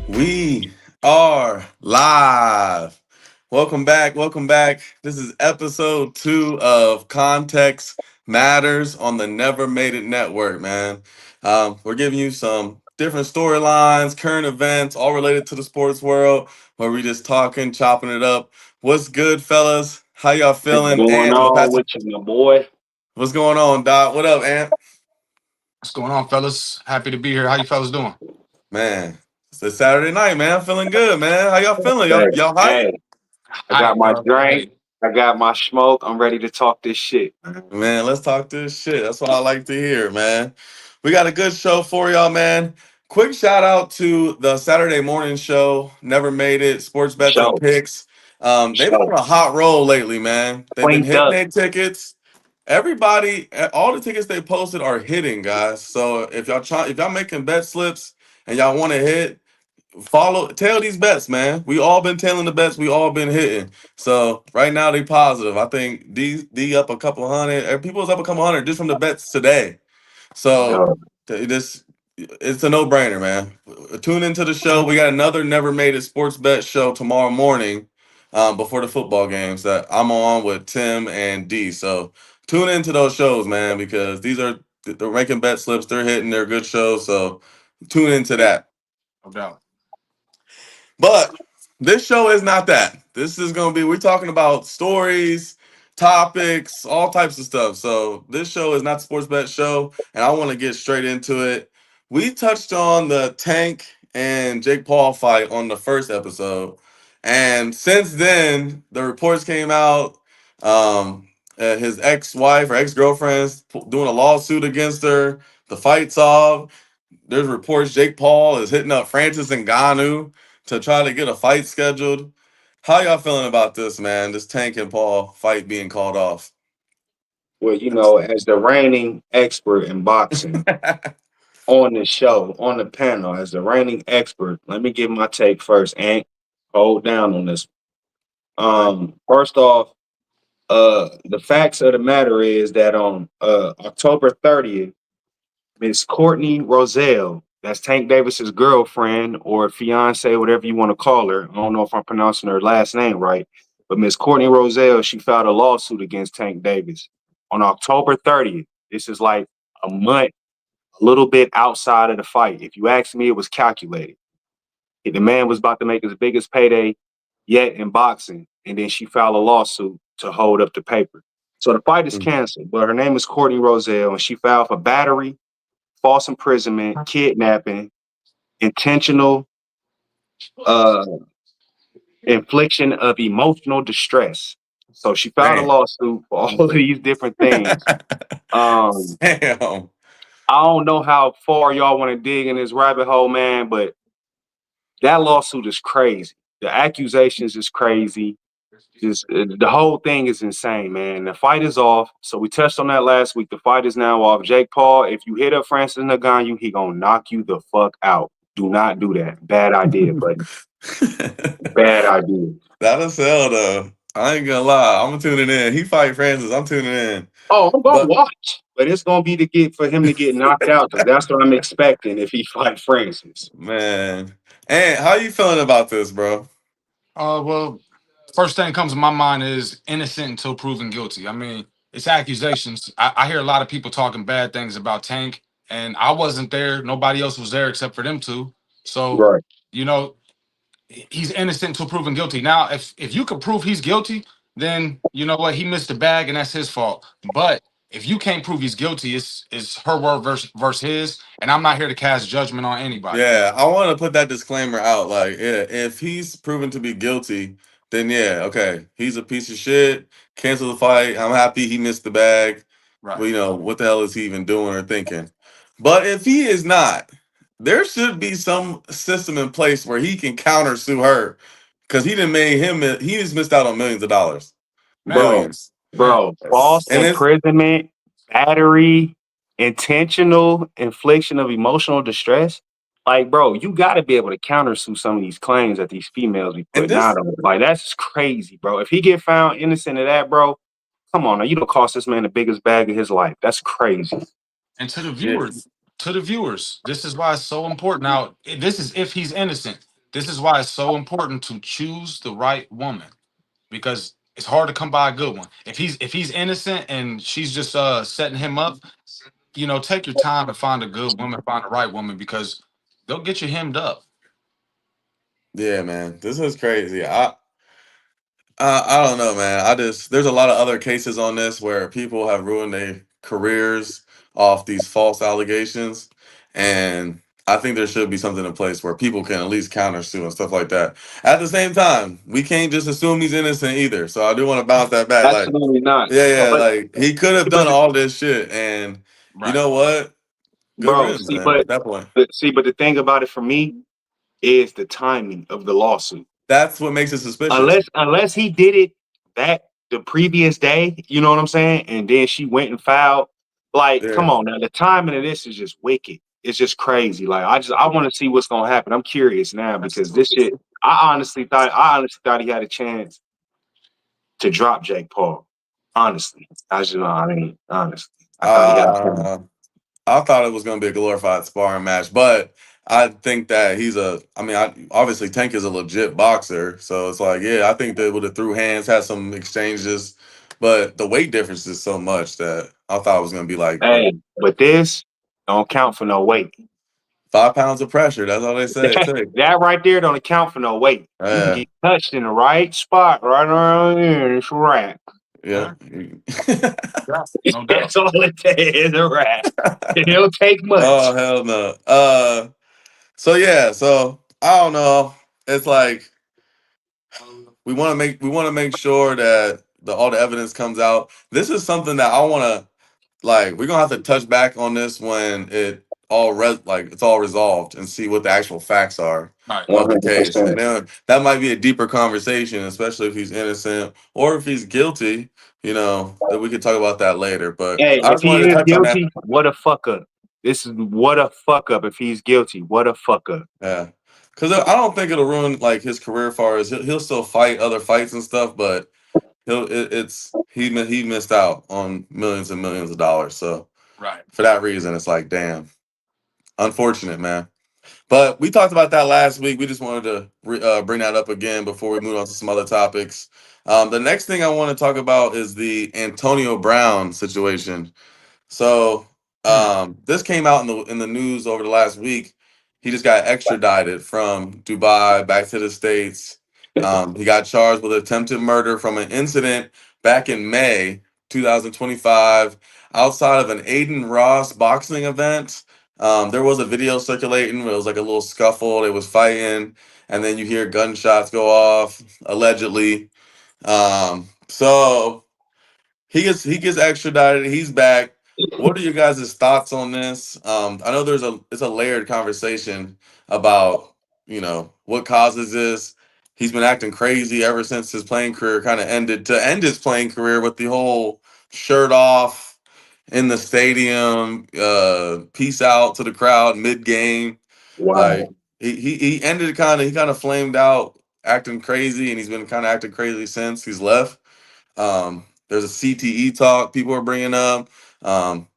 We are live. Welcome back. Welcome back. This is episode 2 of Context Matters on the Never Made It Network, man. We're giving you some different storylines, current events, all related to the sports world, where we just talking, chopping it up. What's good, fellas? How y'all What's feeling? going And I'm gonna on pass it. with you, my boy? What's going on, Doc? What up, Ant? What's going on, fellas? Happy to be here. How you fellas doing? Man, it's a Saturday night, man. I'm feeling good, man. How y'all feeling? Hey, Y'all hype? hey, I got Hype, my bro. drink. Hey, I got my smoke. I'm ready to talk this shit. Man, let's talk this shit. That's what I like to hear, man. We got a good show for y'all, man. Quick shout out to the Saturday morning show, Never Made It, Sports Bets and Show, Picks. They've been show. on a hot roll lately, man. They've been Cleaned hitting up. their tickets. Everybody, all the tickets they posted are hitting, guys. So if y'all making bet slips and y'all want to hit, tell these bets, man. We all been telling the bets, we all been hitting. So right now they positive. I think D up a couple hundred, people's up a couple hundred just from the bets today. So Yo, this it's a no-brainer, man. Tune into the show. We got another Never Made It sports bet show tomorrow morning, before the football games that I'm on with Tim and D. So tune into those shows, man, because they're making bet slips, they're hitting, they're good shows. So tune into that. no doubt. But this show is not that. This is going to be, we're talking about stories, topics, all types of stuff. So this show is not the Sports Bet show, and I want to get straight into it. We touched on the Tank and Jake Paul fight on the first episode. And since then, the reports came out. His ex-wife or ex-girlfriend's doing a lawsuit against her. The fight's off. There's reports Jake Paul is hitting up Francis Ngannou to try to get a fight scheduled. How y'all feeling about this, man? This Tank and Paul fight being called off. well, as the reigning expert in boxing on the show, on the panel, as the reigning expert, let me give my take first. And hold down on this. First off, the facts of the matter is that on October 30th, Miss Courtney Roselle, that's Tank Davis's girlfriend or fiance, whatever you want to call her. I don't know if I'm pronouncing her last name right, but Miss Courtney Roselle, she filed a lawsuit against Tank Davis on October 30th. This is like a month, a little bit outside of the fight. If you ask me, it was calculated. The man was about to make his biggest payday yet in boxing, and then she filed a lawsuit to hold up the paper. So the fight is canceled, but her name is Courtney Roselle, and she filed for battery, false imprisonment, kidnapping, intentional uh, infliction of emotional distress. So she filed a Man. lawsuit for all of these different things. Um, Damn. I don't know how far y'all want to dig in this rabbit hole, man, but that lawsuit is crazy. The accusations is crazy. Just the whole thing is insane, man. The fight is off. So we touched on that last week. The fight is now off. Jake Paul, if you hit up Francis Ngannou, he gonna knock you the fuck out. Do not do that. Bad idea, buddy. Bad idea. That'll sell though. I ain't gonna lie. I'm tuning in. He fight Francis. I'm tuning in. Oh, I'm gonna But watch, but it's gonna be to get for him to get knocked out because that's what I'm expecting if he fight Francis. man, and how you feeling about this, bro? Well, first thing comes to my mind is innocent until proven guilty. I mean, it's accusations. I hear a lot of people talking bad things about Tank, and I wasn't there. Nobody else was there except for them two. So, Right, you know, he's innocent until proven guilty. Now, if you can prove he's guilty, then you know what, he missed the bag and that's his fault. But if you can't prove he's guilty, it's her word versus his, and I'm not here to cast judgment on anybody. Yeah, I want to put that disclaimer out. Like, yeah, if he's proven to be guilty, then yeah, okay, he's a piece of shit. Cancel the fight. I'm happy he missed the bag. But Right. you know, what the hell is he even doing or thinking? But if he is not, there should be some system in place where he can counter sue her because he didn't made him. He just missed out on millions of dollars, bro. millions. Man, False And it's imprisonment, battery, intentional infliction of emotional distress. Like, bro, you got to be able to countersue some of these claims that these females be and putting out this on. Like, that's just crazy, bro. If he get found innocent of that, bro, come on, now you don't cost this man the biggest bag of his life. That's crazy. and yes, to the viewers, this is why it's so important. Now, this is if he's innocent. This is why it's so important to choose the right woman, because it's hard to come by a good one. If he's innocent and she's just setting him up, take your time to find a good woman, find the right woman, because they'll get you hemmed up. yeah, man, this is crazy. I don't know, man. I just there's a lot of other cases on this where people have ruined their careers off these false allegations, and I think there should be something in place where people can at least counter sue and stuff like that. At the same time, we can't just assume he's innocent either. So I do want to bounce that back. Like, Absolutely not. yeah, yeah, But, like he could have but done all this shit, and you Right. know what? Good bro, riddance, see, man. At that point, but the thing about it for me is the timing of the lawsuit. that's what makes it suspicious. Unless he did it that the previous day, you know what I'm saying? And then she went and filed. Like, Yeah. come on now, the timing of this is just wicked. It's just crazy. Like, I want to see what's gonna happen. I'm curious now because this shit. I honestly thought he had a chance to drop Jake Paul. Honestly, I mean, honestly, I thought he had a chance. Uh, I thought it was going to be a glorified sparring match, but I think that I mean, obviously Tank is a legit boxer. So it's like, yeah, I think they would have threw hands, had some exchanges, but the weight difference is so much that I thought it was going to be like Hey, but this don't count for no weight. 5 pounds of pressure. That's all they say it takes. That right there don't account for no weight. You can Yeah. get touched in the right spot, right around here. It's a wrap. Yeah. Yeah, yeah, no doubt. That's all it takes. It's a wrap. It don't take Oh, much. hell no. So yeah, so I don't know. It's like we want to make sure that all the evidence comes out. This is something that I want to like. We're gonna have to touch back on this when it's all resolved and see what the actual facts are Right. of One the hundred case, and percent. then that might be a deeper conversation, especially if he's innocent or if he's guilty. That we could talk about that later. But Hey, I if just wanted he to is touch on that. guilty, what a fuck up. This is what a fuck up. If he's guilty, what a fuck up. Yeah, because I don't think it'll ruin like his career. As far as he'll still fight other fights and stuff, but he missed out on millions and millions of dollars. So Right. for that reason, it's like damn, unfortunate, man. But we talked about that last week. We just wanted to bring that up again before we move on to some other topics. The next thing I want to talk about is the Antonio Brown situation. So Hmm. this came out in the news over the last week. He just got extradited from Dubai back to the States. He got charged with attempted murder from an incident back in May 2025 outside of an Aiden Ross boxing event. There was a video circulating where it was like a little scuffle. They was fighting, and then you hear gunshots go off allegedly. So he gets extradited. He's back. What are you guys' thoughts on this? I know it's a layered conversation about what causes this. He's been acting crazy ever since his playing career kind of ended. To end his playing career with the whole shirt off in the stadium, peace out to the crowd mid game. Like Wow. he ended it he kind of flamed out acting crazy, and he's been kind of acting crazy since he's left. There's a CTE talk people are bringing up.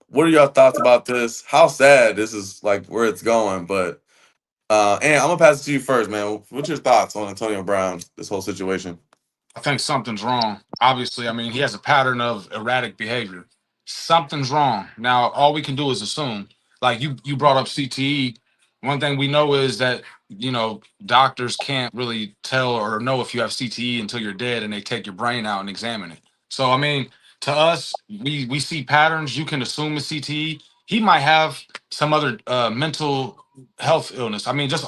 What are your thoughts about this? How sad this is, like where it's going. But and I'm gonna pass it to you first, man. What's your thoughts on Antonio Brown, this whole situation? I think something's wrong. Obviously, I mean, he has a pattern of erratic behavior. Something's wrong. Now, all we can do is assume. Like you brought up CTE. One thing we know is that doctors can't really tell or know if you have CTE until you're dead, and they take your brain out and examine it. So I mean, to us, we see patterns. You can assume it's CTE. He might have some other mental health illness. I mean, just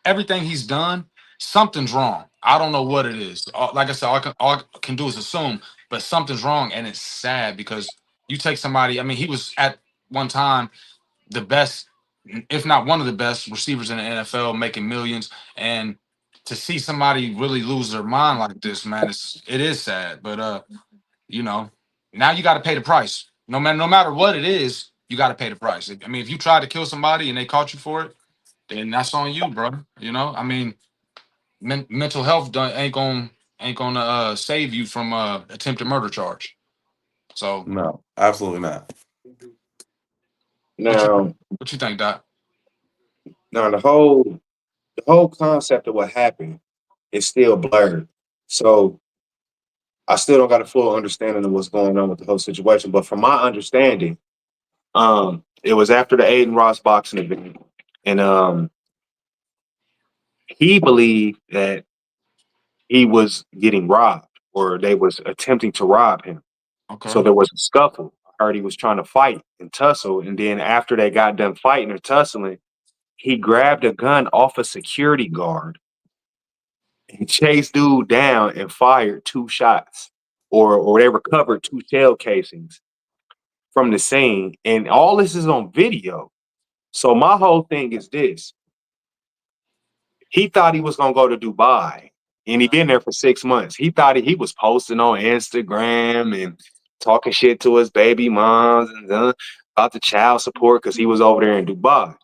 everything he's done, something's wrong. I don't know what it is. Like I said, all I can do is assume, but something's wrong, and it's sad because you take somebody. I mean, he was at one time the best, if not one of the best receivers in the NFL, making millions. And to see somebody really lose their mind like this, man, it is sad. But you know, now you got to pay the price. No matter what it is, you got to pay the price. I mean, if you tried to kill somebody and they caught you for it, then that's on you, bro. I mean, mental health ain't gonna save you from attempted murder charge. So No, absolutely not. what you Now, what you think, Doc? now the whole concept of what happened is still blurred. So I still don't got a full understanding of what's going on with the whole situation. But from my understanding, it was after the Aiden Ross boxing event, and he believed that he was getting robbed or they was attempting to rob him. So Okay. there was a scuffle. I heard he was trying to fight and tussle, and then after they got done fighting or tussling, he grabbed a gun off a security guard and chased dude down and fired two shots, or they recovered two shell casings from the scene, and all this is on video. So my whole thing is this: he thought he was gonna go to Dubai, and he been there for 6 months. He thought he was posting on Instagram and talking shit to his baby moms and about the child support because he was over there in Dubai.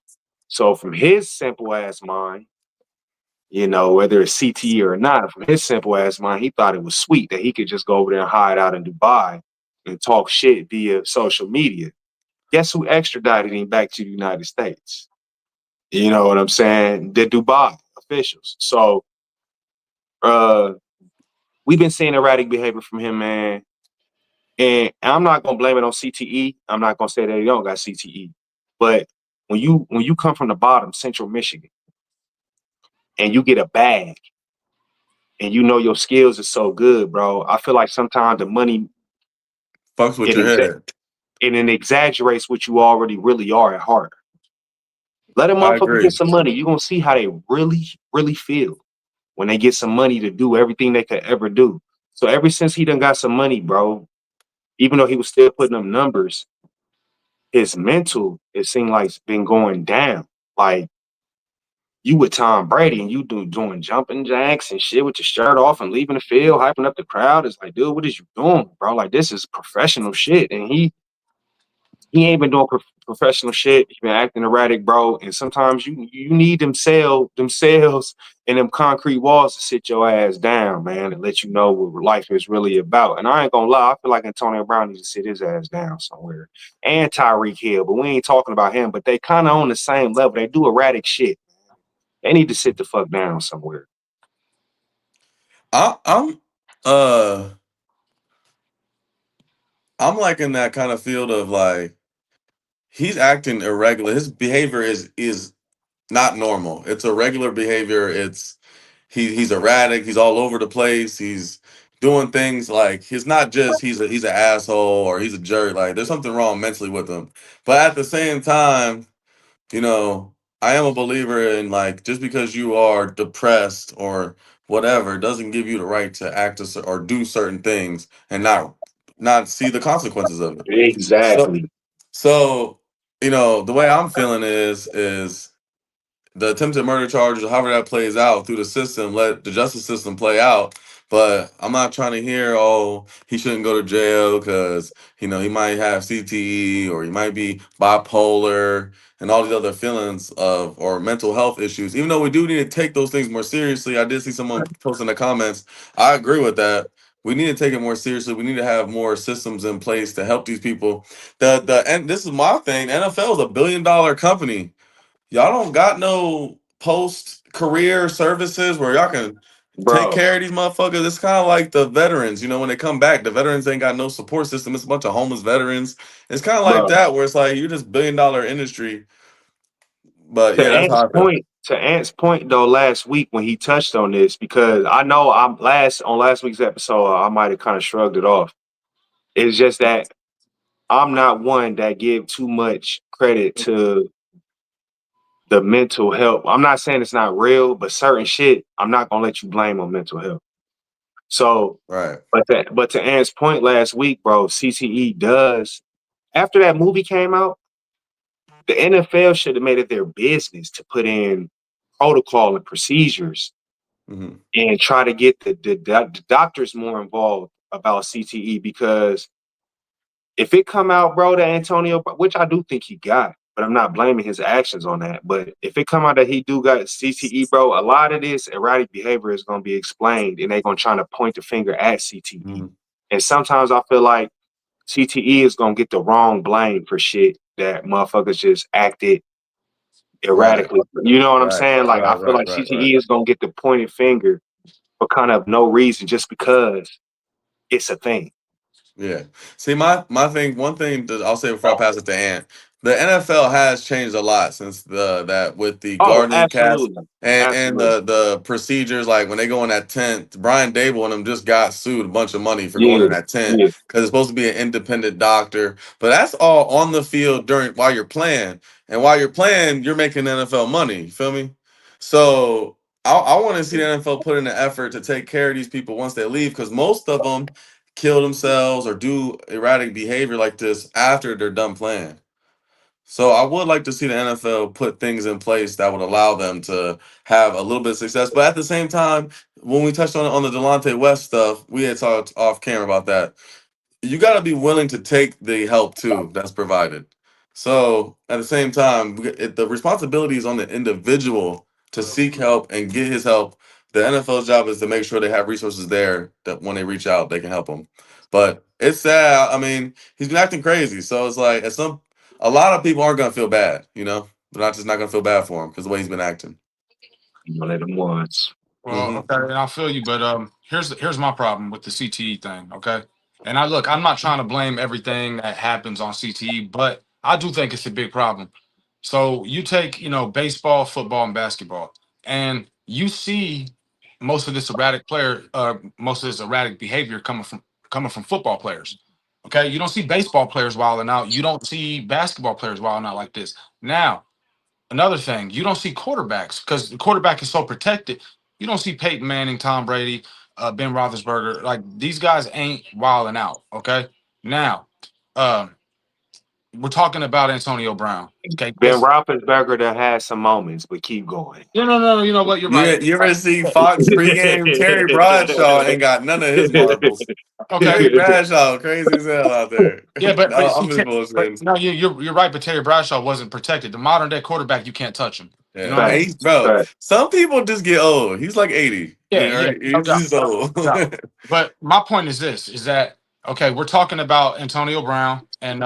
So from his simple ass mind, whether it's CTE or not, from his simple ass mind, he thought it was sweet that he could just go over there and hide out in Dubai and talk shit via social media. Guess who extradited him back to the United States? You know what I'm saying? The Dubai officials. So uh we've been seeing erratic behavior from him, man. And I'm not gonna blame it on CTE. I'm not gonna say that he don't got CTE. But when you come from the bottom, Central Michigan, and you get a bag and you know your skills is so good, bro. I feel like sometimes the money Fucks with it your exa- head. it exaggerates what you already really are at heart. Let a I motherfucker agree. get some money. You're gonna see how they really, really feel when they get some money to do everything they could ever do. So ever since he done got some money, bro, even though he was still putting up numbers, his mental, it seemed like it's been going down. Like you with Tom Brady and you doing jumping jacks and shit with your shirt off and leaving the field, hyping up the crowd. It's like, dude, what is you doing, bro? Like this is professional shit. And he ain't been doing professional shit. He been acting erratic, bro. And sometimes you need them cells and them concrete walls to sit your ass down, man, and let you know what life is really about. And I ain't gonna lie, I feel like Antonio Brown needs to sit his ass down somewhere. And Tyreek Hill, but we ain't talking about him. But they kind of on the same level. They do erratic shit. They need to sit the fuck down somewhere. I'm uh I'm like in that kind of field of like he's acting irregular. His behavior is not normal. It's irregular behavior. He's erratic. He's all over the place. He's doing things like he's not just he's an asshole or he's a jerk. Like there's something wrong mentally with him. But at the same time, you know, I am a believer in like just because you are depressed or whatever doesn't give you the right to act or do certain things and not see the consequences of it. So Exactly. so the way I'm feeling is the attempted murder charges, however that plays out through the system, let the justice system play out. But I'm not trying to hear, oh, he shouldn't go to jail because he might have CTE or he might be bipolar and all these other feelings of or mental health issues. Even though we do need to take those things more seriously, I did see someone post in the comments. I agree with that. We need to take it more seriously. We need to have more systems in place to help these people. And this is my thing. NFL is $1 billion company. Y'all don't got no post career services where y'all can take Bro, care of these motherfuckers. It's kind of like the veterans, when they come back, the veterans ain't got no support system. It's a bunch of homeless veterans. It's kind of like bro. that where it's like you're just $1 billion industry. But yeah, that's how I feel. To Ant's point though, last week when he touched on this, because I know I'm last week's episode, I might have kind of shrugged it off. It's just that I'm not one that give too much credit to the mental health. I'm not saying it's not real, but certain shit, I'm not gonna let you blame on mental health. So, Right. but to Ant's point last week, bro, CTE does. After that movie came out, the NFL should have made it their business to put in protocol and procedures Hmm. and try to get the doctors more involved about CTE, because if it come out, bro, that Antonio, which I do think he got, but I'm not blaming his actions on that. But if it come out that he do got CTE, bro, a lot of this erratic behavior is going to be explained, and they're going to try to point the finger at CTE. Hmm. And sometimes I feel like CTE is going to get the wrong blame for shit that motherfuckers just acted Right. erratically. You know what I'm Right. saying? Like, I Right. feel Right. like Right. Right. CTE is going to get the pointed finger for kind of no reason, just because it's a thing. Yeah. See, my thing. One thing that I'll say before I pass it to Ant, the NFL has changed a lot since the that with the Oh, Guardian cast absolutely. and Absolutely. the procedures. Like when they go in that tent, Brian Dable and them just got sued a bunch of money for going Yeah. in that tent Yeah. because it's supposed to be an independent doctor. But that's all on the field during while you're playing, and while you're playing, you're making NFL money. You feel me? So I want to see the NFL put in the effort to take care of these people once they leave, because most of them kill themselves or do erratic behavior like this after they're done playing. So I would like to see the NFL put things in place that would allow them to have a little bit of success. But at the same time, when we touched on the Delonte West stuff, we had talked off camera about that. You got to be willing to take the help too that's provided. So at the same time, the responsibility is on the individual to seek help and get his help. The NFL's job is to make sure they have resources there that when they reach out, they can help them. But it's sad. I mean, he's been acting crazy, so it's like a lot of people aren't gonna feel bad. You know, they're not just not gonna feel bad for him because the way he's been acting. One of them ones. Well, Hmm. okay, and I feel you, but here's my problem with the CTE thing. Okay, and I'm not trying to blame everything that happens on CTE, but I do think it's a big problem. So you take, baseball, football, and basketball, and you see most of this erratic behavior coming from football players. Okay, you don't see baseball players wilding out. You don't see basketball players wilding out like this. Now, another thing, you don't see quarterbacks because the quarterback is so protected. You don't see Peyton Manning, Tom Brady, Ben Roethlisberger. Like these guys ain't wilding out. Okay, now um, we're talking about Antonio Brown. Okay, Ben Roethlisberger that had some moments, but keep going. no. You know what? You're right. You ever see Fox pregame? Terry Bradshaw ain't got none of his marbles. Okay, Terry Bradshaw, crazy as hell out there. yeah, but No, see, I'm just but bullshitting. no, you're right. But Terry Bradshaw wasn't protected. The modern day quarterback, you can't touch him. You know Yeah, what I and mean? Fact, he's bro. fact. Some people just get old. He's like 80. Yeah, yeah, Right? no He's doubt, just old. no doubt. But my point is this: is that okay? We're talking about Antonio Brown, and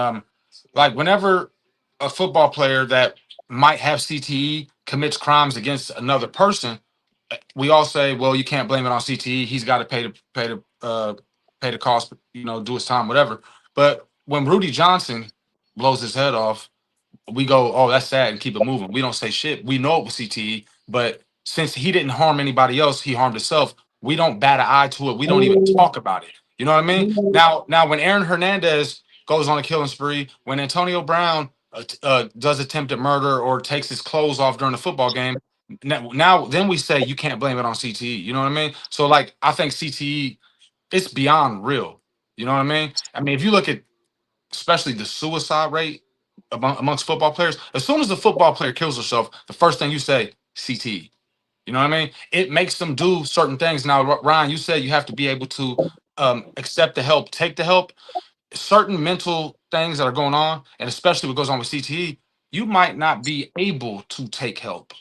like whenever a football player that might have CTE commits crimes against another person, we all say, well, you can't blame it on CTE. He's got to pay the cost, do his time, whatever. But when Rudy Johnson blows his head off, we go, oh, that's sad, and keep it moving. We don't say shit. We know it was CTE, but since he didn't harm anybody else, he harmed himself. We don't bat an eye to it. We don't even talk about it. You know what I mean? Now, when Aaron Hernandez goes on a killing spree, when Antonio Brown does attempted murder or takes his clothes off during a football game, now then we say you can't blame it on CTE. You know what I mean? So like, I think CTE, it's beyond real. You know what I mean? I mean, if you look at especially the suicide rate amongst football players. As soon as the football player kills herself, the first thing you say, CT. You know what I mean? It makes them do certain things. Now, Ryan, you said you have to be able to accept the help, take the help. Certain mental things that are going on, and especially what goes on with CTE, you might not be able to take help.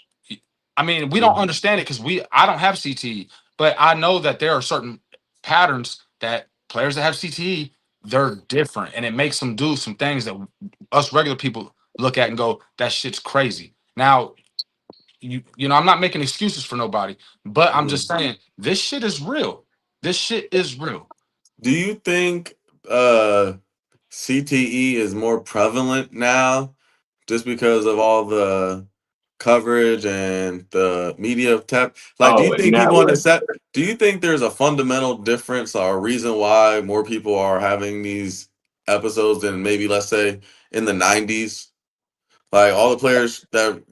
I mean, we don't Mhm. understand it because I don't have CTE, but I know that there are certain patterns that players that have CTE, they're different, and it makes them do some things that us regular people look at and go, that shit's crazy. Now, I'm not making excuses for nobody, but I'm just Mhm. saying this shit is real. This shit is real. Do you think uh CTE is more prevalent now just because of all the coverage and the media tap. Like, do you Oh, in think that people way. understand? Do you think there's a fundamental difference or a reason why more people are having these episodes than maybe, let's say, in the '90s? Like all the players that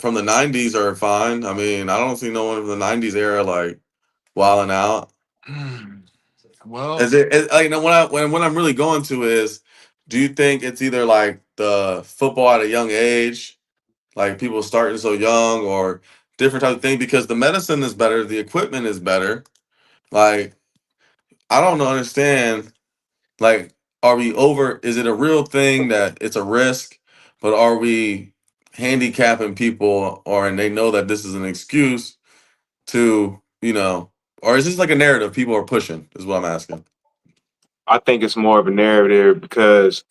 from the '90s are fine. I mean, I don't see no one from the '90s era like wilding out. Mm. Well, Is like when I'm really going to is, do you think it's either like the football at a young age, like people starting so young, or different type of thing? Because the medicine is better, the equipment is better. Like I don't understand. Like, are we over? Is it a real thing that it's a risk, but are we handicapping people, or and they know that this is an excuse to or is this like a narrative people are pushing? Is what I'm asking. I think it's more of a narrative because,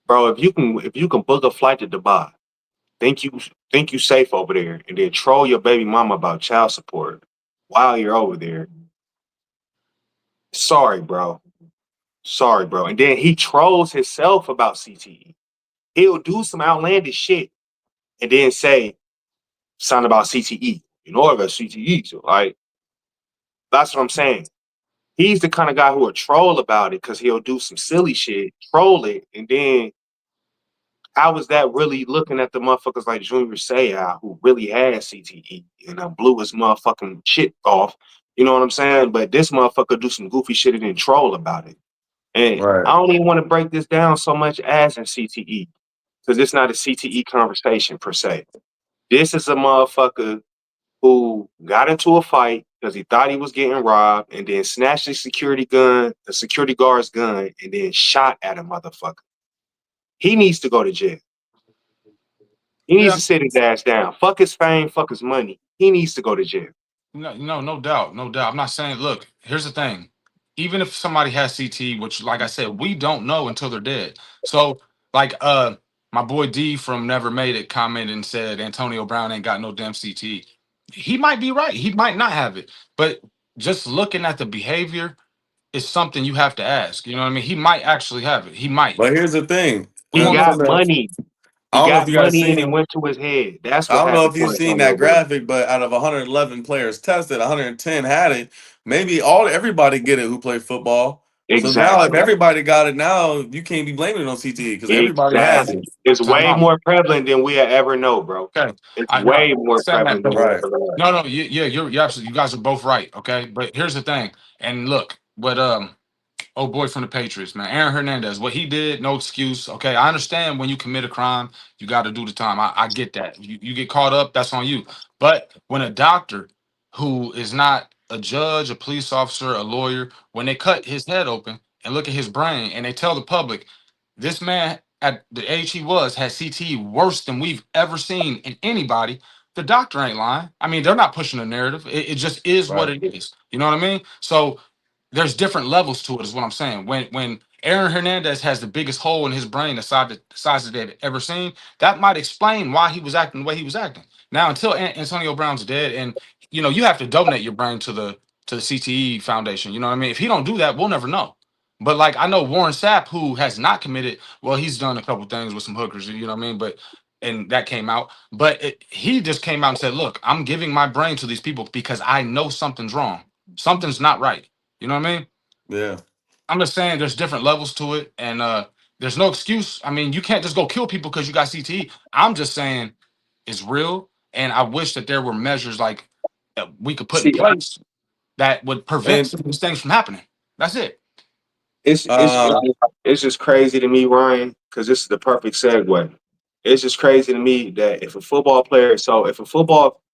bro, if you can book a flight to Dubai, think you think you safe over there, and then troll your baby mama about child support while you're over there. Sorry, bro. Sorry, bro. And then he trolls himself about CTE. He'll do some outlandish shit and then say something about CTE. You know about CTE. So like that's what I'm saying. He's the kind of guy who will troll about it because he'll do some silly shit, troll it, and then how is that really looking at the motherfuckers like Junior Seau who really had CTE and blew his motherfucking shit off? You know what I'm saying? But this motherfucker do some goofy shit and then troll about it. And Right. I don't even want to break this down so much as in CTE because it's not a CTE conversation per se. This is a motherfucker who got into a fight because he thought he was getting robbed and then snatched the security guard's gun, and then shot at a motherfucker. He needs to go to jail. He needs yeah, to sit his ass down. Fuck his fame, fuck his money. He needs to go to jail. no doubt, no doubt. I'm not saying. Look, here's the thing. Even if somebody has CT, which, like I said, we don't know until they're dead. So, like, my boy D from Never Made It commented and said Antonio Brown ain't got no damn CT. He might be right. He might not have it, but just looking at the behavior is something you have to ask. You know what I mean? He might actually have it. He might. But here's the thing. We He won't know. got From the money. I He don't know if got you guys money and it seen. went to his head. That's I what don't know happened if to you've seen Antonio that Brown. graphic, but out of 111 players tested, 110 had it. Maybe everybody get it who play football. So now, if Exactly. everybody got it, now you can't be blaming it on CTE because everybody has Exactly. it. It's Time way out. more prevalent than we ever know, bro. Okay. It's I know. way more Saying that, prevalent than but we Right. ever know. no, yeah, you're absolutely. You guys are both right. Okay, but here's the thing. And look, what oh boy from the Patriots, man, Aaron Hernandez, what he did, no excuse. Okay, I understand when you commit a crime, you got to do the time. I get that. You get caught up, that's on you. But when a doctor who is not a judge, a police officer, a lawyer, when they cut his head open and look at his brain and they tell the public, this man at the age he was had CTE worse than we've ever seen in anybody. The doctor ain't lying. I mean, they're not pushing a narrative. It just is what Right. it is. You know what I mean? So there's different levels to it, is what I'm saying. When Aaron Hernandez has the biggest hole in his brain, the size that they've ever seen, that might explain why he was acting the way he was acting. Now, until Antonio Brown's dead, and you have to donate your brain to the CTE Foundation. You know what I mean? If he don't do that, we'll never know. But like I know Warren Sapp, who has not committed, well, he's done a couple things with some hookers. You know what I mean? But and that came out. But he just came out and said, "Look, I'm giving my brain to these people because I know something's wrong. Something's not right." You know what I mean? Yeah. I'm just saying there's different levels to it, and there's no excuse. I mean, you can't just go kill people because you got CTE. I'm just saying it's real, and I wish that there were measures like that we could put in See, place that would prevent And some of these things from happening. That's it. um, it's just crazy to me, Ryan, because this is the perfect segue. It's just crazy to me that if a football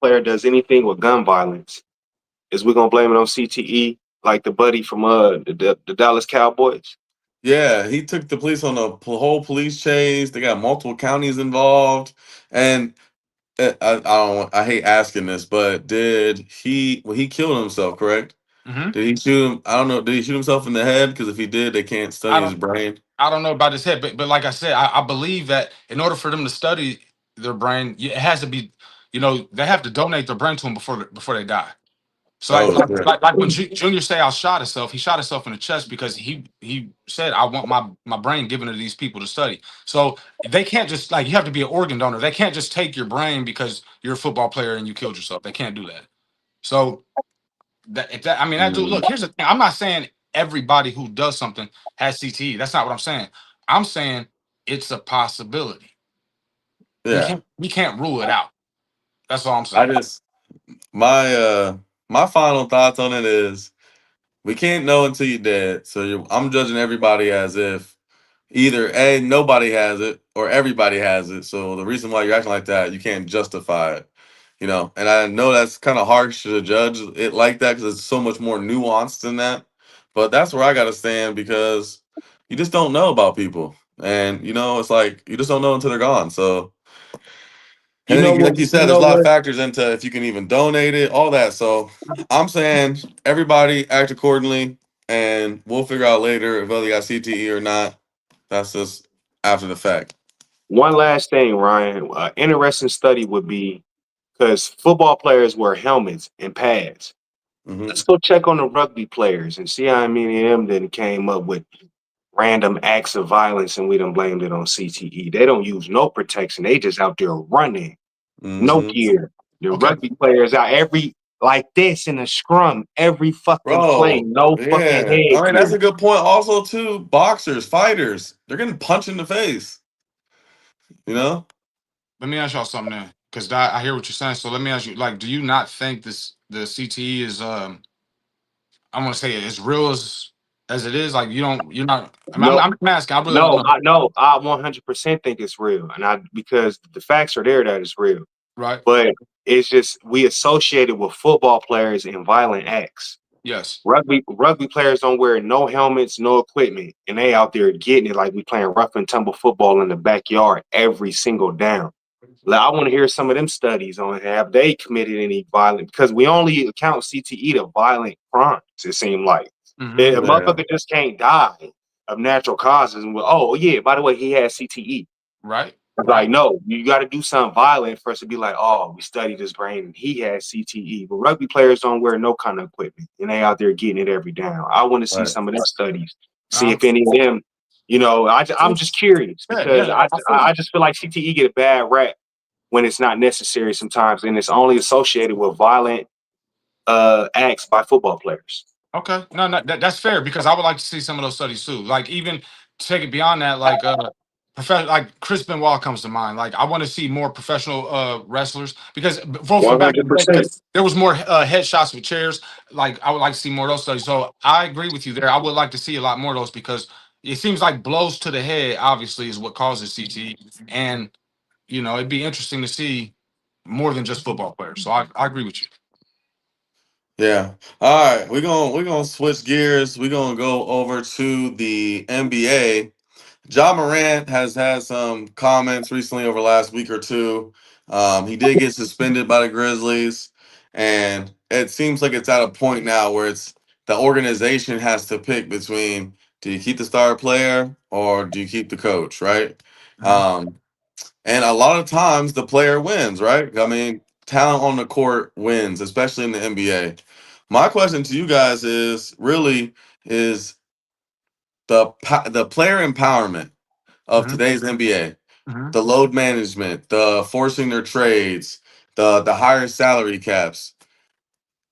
player does anything with gun violence, is we gonna blame it on CTE like the buddy from the Dallas Cowboys? yeah, he took the police on a whole police chase. They got multiple counties involved, and I don't. I hate asking this, but did he? Well, he killed himself, correct? hmm Did he shoot him? I don't know. Did he shoot himself in the head? Because if he did, they can't I study his don't. brain. I don't know about his head, but like I said, I believe that in order for them to study their brain, it has to be, they have to donate their brain to them before they die. So like Oh like shit. like, like when Junior Seau shot himself, he shot himself in the chest because he said, I want my brain given to these people to study. So they can't just like you have to be an organ donor. They can't just take your brain because you're a football player and you killed yourself. They can't do that. So that if that I mean that dude, Mm, look, here's the thing. I'm not saying everybody who does something has CTE. That's not what I'm saying. I'm saying it's a possibility. yeah. We can't rule it out. That's all I'm I saying. just my final thoughts on it is we can't know until you're dead. So I'm judging everybody as if either A, nobody has it, or everybody has it. So the reason why you're acting like that, you can't justify it. And I know that's kind of harsh to judge it like that because it's so much more nuanced than that. But that's where I got to stand because you just don't know about people. And, it's like you just don't know until they're gone. So, You and know then, what? like you You said, there's know a lot of what? factors into if you can even donate it, all that. So I'm saying everybody act accordingly and we'll figure out later if whether you got CTE or not. That's just after the fact. One last thing, Ryan. Interesting study would be because football players wear helmets and pads. Hmm. Let's go check on the rugby players and see how many of them then came up with random acts of violence and we done blamed it on CTE. They don't use no protection. They just out there running, no Hmm. gear. The Okay. rugby players out every like this in a scrum, every fucking play, Bro, no fucking yeah. I mean, that's headgear. a good point. Also, too, boxers, fighters, they're getting punched in the face, you know? Let me ask y'all something then, because I hear what you're saying. So let me ask you, like, do you not think the CTE is I want to say as real as it is? Like, you're not. I mean, No, I'm asking. I really want no, to know. I no, I 100% think it's real, and I because the facts are there that it's real. Right? But it's just we associate it with football players and violent acts. Yes. Rugby players don't wear no helmets, no equipment, and they out there getting it like we playing rough and tumble football in the backyard every single down. Like, I want to hear some of them studies on have they committed any violent because we only account CTE to violent crimes. It seemed like Mm-hmm. a Yeah. motherfucker just can't die of natural causes. And oh yeah, by the way, he has CTE. Right. It's like, Right. no, you got to do something violent for us to be like, oh, we studied his brain and he has CTE. But rugby players don't wear no kind of equipment and they out there getting it every down. I want to see Right. some of them studies, see Um. if any of them, I'm just curious Yeah. because Yeah. I feel you. I just feel like CTE get a bad rap when it's not necessary sometimes and it's only associated with violent acts by football players. Okay. No, no, that's fair because I would like to see some of those studies too. Like even take it beyond that, like like Chris Benoit comes to mind. Like I want to see more professional wrestlers because both from back in the day, 100%. because there was more headshots with chairs. Like I would like to see more of those studies. So I agree with you there. I would like to see a lot more of those because it seems like blows to the head obviously is what causes CTE, and it'd be interesting to see more than just football players. So I agree with you. Yeah. All right. We're gonna switch gears. We're gonna go over to the NBA. John Morant has had some comments recently over the last week or two. He did get suspended by the Grizzlies, and it seems like it's at a point now where it's the organization has to pick between do you keep the star player or do you keep the coach, right? Mhm. Um, and a lot of times the player wins, right? I mean, talent on the court wins, especially in the NBA. My question to you guys is really is the player empowerment of Mhm. today's NBA, Mhm. the load management, the forcing their trades, the higher salary caps.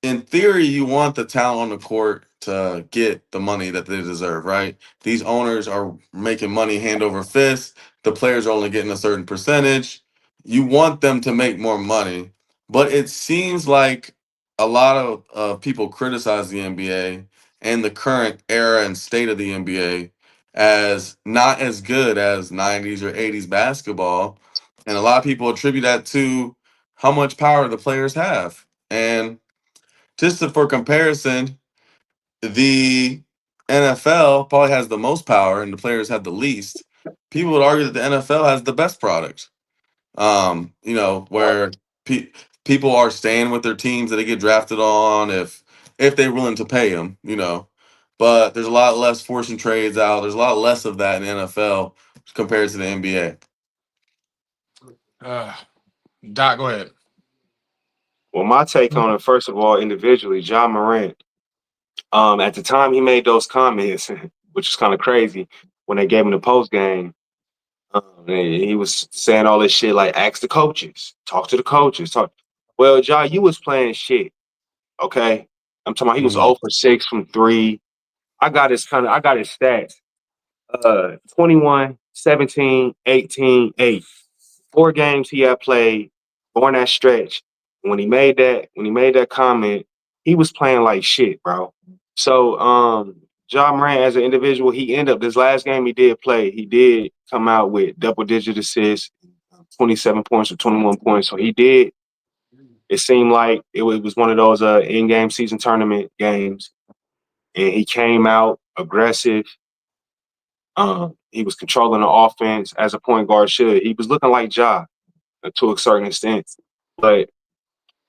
In theory, you want the talent on the court to get the money that they deserve, right? These owners are making money hand over fist. The players are only getting a certain percentage. You want them to make more money, but it seems like a lot of people criticize the NBA and the current era and state of the NBA as not as good as 90s or 80s basketball. And a lot of people attribute that to how much power the players have. And for comparison, the NFL probably has the most power and the players have the least. People would argue that the NFL has the best product. Where pe- people are staying with their teams that they get drafted on if they're willing to pay them, But there's a lot less forcing trades out. There's a lot less of that in the NFL compared to the NBA. Uh, Doc, go ahead. Well, my take on it, first of all, individually, John Morant, at the time he made those comments, which is kind of crazy, when they gave him the post game, he was saying all this shit like, ask the coaches, talk to the coaches, talk. Well, John, you was playing shit, okay? I'm talking about he was Mhm. 0 for 6 from three. I got his stats. 21, 17, 18, 8. 4 games he had played during that stretch. When he made that comment, he was playing like shit, bro. So John Morant as an individual, he ended up this last game he did play, he did come out with double digit assists, 27 points or 21 points. So he did, it seemed like it was one of those in-game season tournament games. And he came out aggressive. He was controlling the offense as a point guard should. He was looking like Ja to a certain extent. But as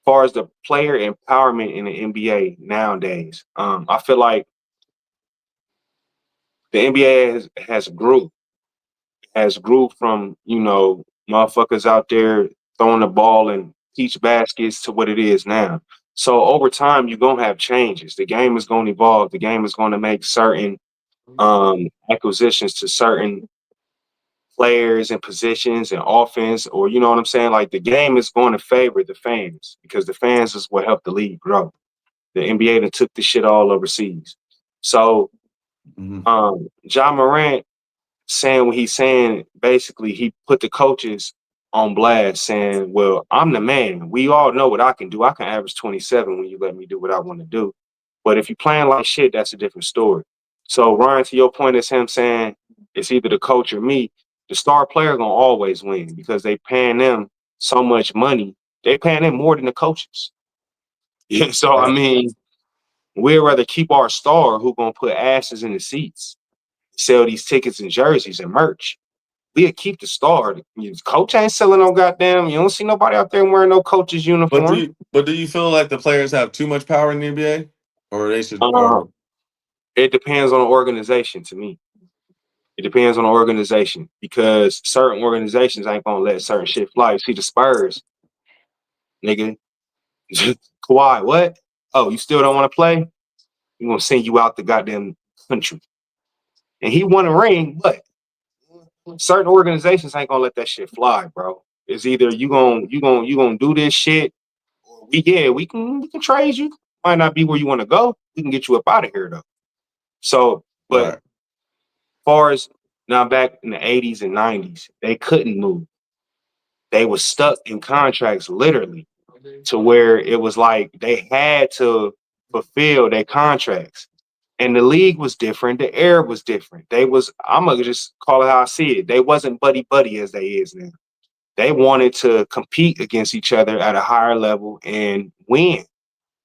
far as the player empowerment in the NBA nowadays, I feel like the NBA has grew from, motherfuckers out there throwing the ball and peach baskets to what it is now. So over time, you're gonna have changes. The game is gonna evolve. The game is gonna make certain acquisitions to certain players and positions and offense, or you know what I'm saying? Like the game is going to favor the fans because the fans is what helped the league grow. The NBA that took the shit all overseas. So Mhm. John Morant saying what he's saying, basically he put the coaches on blast saying, well, I'm the man. We all know what I can do. I can average 27 when you let me do what I want to do. But if you're playing like shit, that's a different story. So Ryan, to your point, is him saying it's either the coach or me. The star player gonna always win because they paying them so much money. They paying them more than the coaches. Yeah, so I Right. mean, we'd rather keep our star who gonna put asses in the seats, sell these tickets and jerseys and merch. We'd keep the star. Coach ain't selling no goddamn. You don't see nobody out there wearing no coach's But uniform. do you feel like the players have too much power in the NBA, or they should, Uh, or it depends on the organization to me. It depends on the organization because certain organizations ain't gonna let certain shit fly. You see the Spurs, nigga. Kawhi, what? Oh, you still don't want to play? We gonna send you out the goddamn country. And he won a ring, but certain organizations ain't gonna let that shit fly, bro. It's either you gonna do this shit, or we can trade you. Might not be where you want to go. We can get you up out of here though. So, but right, far as now back in the 80s and 90s, they couldn't move. They were stuck in contracts literally to where it was like they had to fulfill their contracts. And the league was different. The air was different. I'm gonna just call it how I see it. They wasn't buddy buddy as they is now. They wanted to compete against each other at a higher level and win.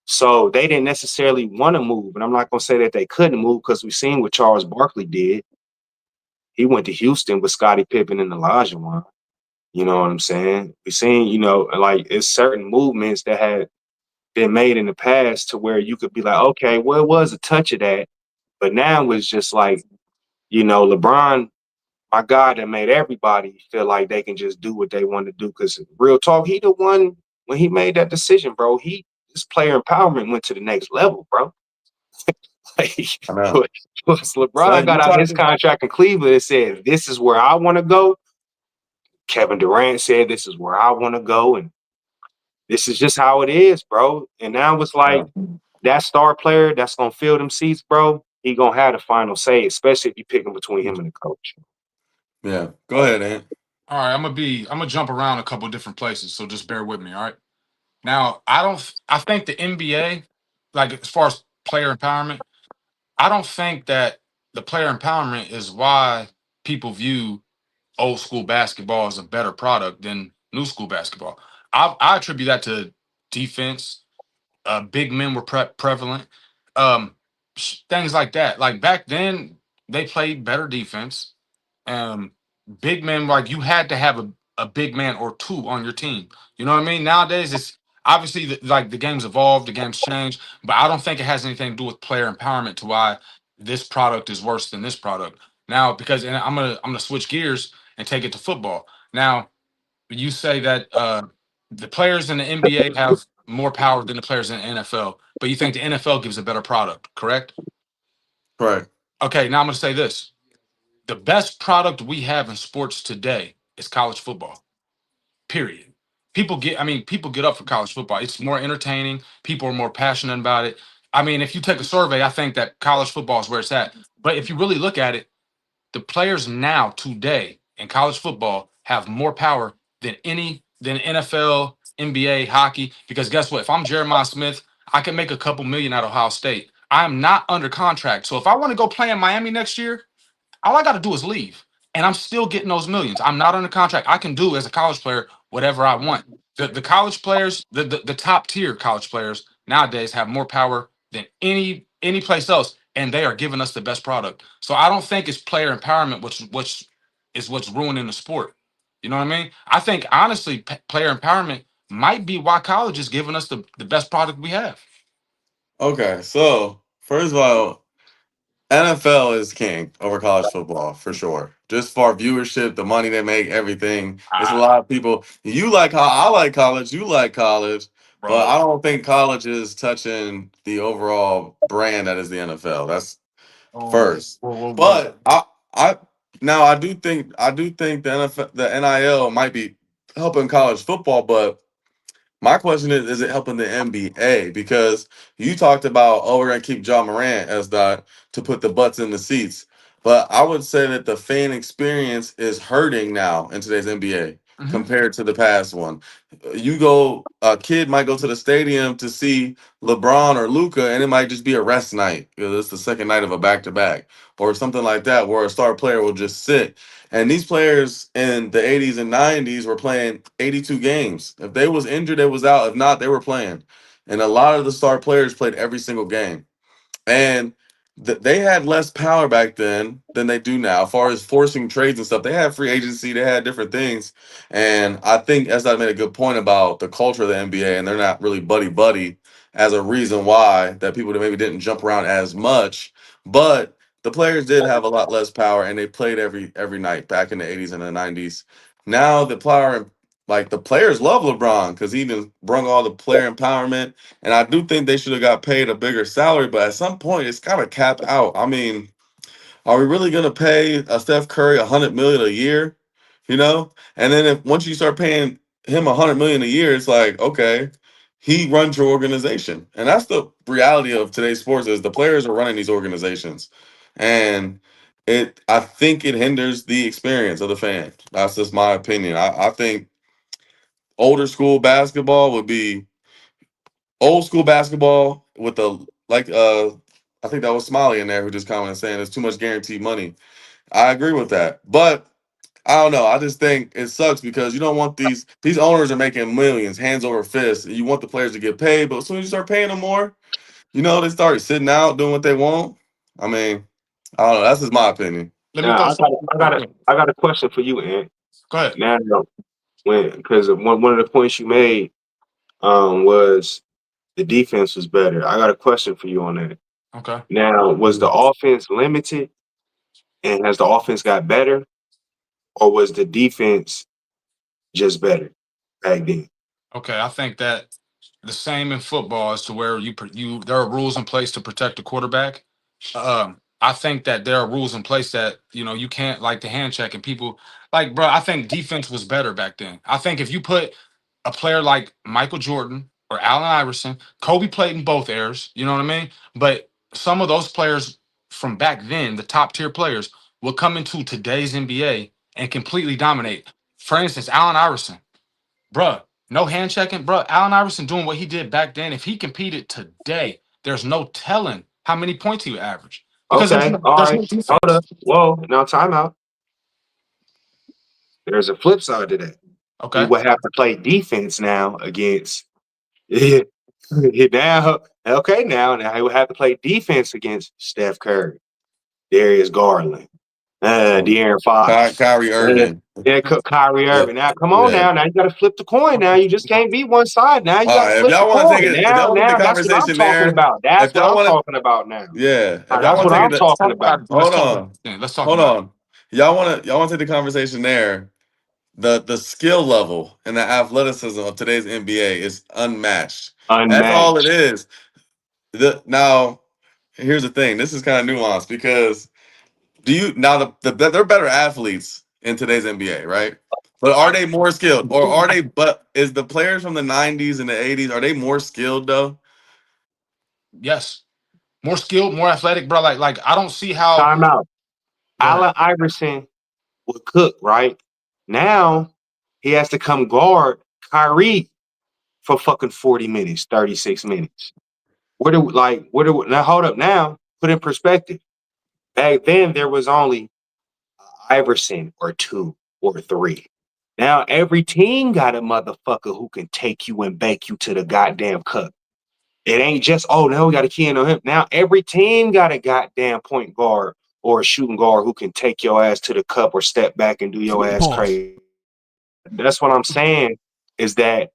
So they didn't necessarily want to move. And I'm not gonna say that they couldn't move because we've seen what Charles Barkley did. He went to Houston with Scottie Pippen and Elijah. You know what I'm saying? We've seen, like it's certain movements that had been made in the past to where you could be like, okay, well, it was a touch of that, but now it's just like, LeBron, my God, that made everybody feel like they can just do what they want to do. Because real talk, he the one when he made that decision, bro. His player empowerment went to the next level, bro. Like, I know. once So LeBron you got out his talking? contract in Cleveland and said, "This is where I want to go." Kevin Durant said, "This is where I want to go," and this is just how it is, bro. And now it's like Yeah. that star player that's gonna fill them seats, bro. He gonna have the final say, especially if you picking between him and the coach. Yeah. Go ahead, Ant. All right, I'm gonna jump around a couple different places, so just bear with me. All right. Now, I think the NBA, like as far as player empowerment, I don't think that the player empowerment is why people view old school basketball as a better product than new school basketball. I attribute that to defense. Big men were prevalent. Um, Things like that. Like back then, they played better defense. Um, Big men, like you had to have a big man or two on your team. You know what I mean? Nowadays, it's obviously like the game's evolved, the game's changed, but I don't think it has anything to do with player empowerment to why this product is worse than this product. Now, because and I'm gonna switch gears and take it to football. Now, you say that the players in the NBA have more power than the players in the NFL, but you think the NFL gives a better product, correct? Correct. Okay, now I'm going to say this. The best product we have in sports today is college football. Period. People get up for college football. It's more entertaining. People are more passionate about it. I mean, if you take a survey, I think that college football is where it's at. But if you really look at it, the players now today in college football have more power than NFL, NBA, hockey. Because guess what? If I'm Jeremiah Smith, I can make a couple million at Ohio State. I'm not under contract. So if I want to go play in Miami next year, all I got to do is leave, and I'm still getting those millions. I'm not under contract. I can do as a college player whatever I want. The college players, the top tier college players nowadays have more power than any place else, and they are giving us the best product. So I don't think it's player empowerment, which is what's ruining the sport. You know what I mean? I think honestly, player empowerment might be why college is giving us the best product we have. Okay, so first of all, NFL is king over college football for sure. Just for viewership, the money they make, everything. It's a Ah, lot of people. You like how I like college. You like college, but bro. I don't think college is touching the overall brand that is the NFL. That's Oh, first. whoa, whoa, whoa. But I now I do think the NFL, the NIL might be helping college football, but my question is it helping the NBA? Because you talked about, oh, we're going to keep John Morant as that to put the butts in the seats. But I would say that the fan experience is hurting now in today's NBA Mhm. compared to the past one. A kid might go to the stadium to see LeBron or Luca, and it might just be a rest night because it's the second night of a back to back or something like that, where a star player will just sit. And these players in the 80s and 90s were playing 82 games. If they was injured, they was out. If not, they were playing. And a lot of the star players played every single game. And they had less power back then than they do now, as far as forcing trades and stuff. They had free agency, they had different things. And I think as I made a good point about the culture of the NBA, and they're not really buddy buddy as a reason why that people that maybe didn't jump around as much. But the players did have a lot less power, and they played every night back in the 80s and the 90s. Now the player, like the players love LeBron because he even brung all the player empowerment, and I do think they should have got paid a bigger salary, but at some point it's gotta cap out. I mean, are we really gonna pay a Steph Curry 100 million a year? You know? And then if once you start paying him 100 million a year, it's like, okay, he runs your organization. And that's the reality of today's sports is the players are running these organizations. And I think it hinders the experience of the fan. That's just my opinion. I think older school basketball would be old school basketball with the I think that was Smiley in there who just commented saying there's too much guaranteed money. I agree with that. But I don't know. I just think it sucks because you don't want these owners are making millions, hands over fist. You want the players to get paid, but as soon as you start paying them more, they start sitting out doing what they want. I mean, I don't know. That's just my opinion. Let me Now throw I got some. I got a I got a question for you, Ant. Go ahead. Now, when because one of the points you made was the defense was better. I got a question for you on that. Okay. Now, was the offense limited, and has the offense got better, or was the defense just better back then? Okay. I think that the same in football as to where you there are rules in place to protect the quarterback. I think that there are rules in place that you can't like the hand check and people like, bro. I think defense was better back then. I think if you put a player like Michael Jordan or Allen Iverson, Kobe played in both eras. You know what I mean? But some of those players from back then, the top tier players, will come into today's NBA and completely dominate. For instance, Allen Iverson. Bruh, no hand checking. Bruh, Allen Iverson doing what he did back then. If he competed today, there's no telling how many points he would average because Okay, all there's right. no Hold defense. up. Whoa, now time out. There's a flip side to that. He Okay. would have to play defense now against now. Okay, now he would have to play defense against Steph Curry, Darius Garland, De'Aaron Fox, Kyrie Irving. Kyrie Yeah. Irving. Now, come on Yeah. now. Now you got to flip the coin. Now you just can't be one side. Now you All got to right. If flip the y'all want to take coin. it, if y'all want to take Now the that's what I'm conversation talking there, about. That's if what y'all I'm want to, talking about now. yeah, if y'all That's want what to take I'm it, Let's talking talk about. about it. Let's hold talk about on, it. Let's talk hold about it. on. Y'all want to take the conversation there. The skill level and the athleticism of today's NBA is unmatched. That's all it Unmatched. is. Now, here's the thing. This is kind of nuanced because do you now they're better athletes in today's NBA, right? But are they more skilled, or are they? But is the players from the '90s and the '80s are they more skilled though? Yes, more skilled, more athletic, bro. Like I don't see how. Time out. Go ahead. Allen Iverson would cook, right? Now he has to come guard Kyrie for fucking 40 minutes, 36 minutes. Now hold up now, put in perspective. Back then there was only Iverson or two or three. Now every team got a motherfucker who can take you and bake you to the goddamn cup. It ain't just, oh, now we got a key in on him. Now every team got a goddamn point guard or a shooting guard who can take your ass to the cup or step back and do your ass Pause. crazy. That's what I'm saying is that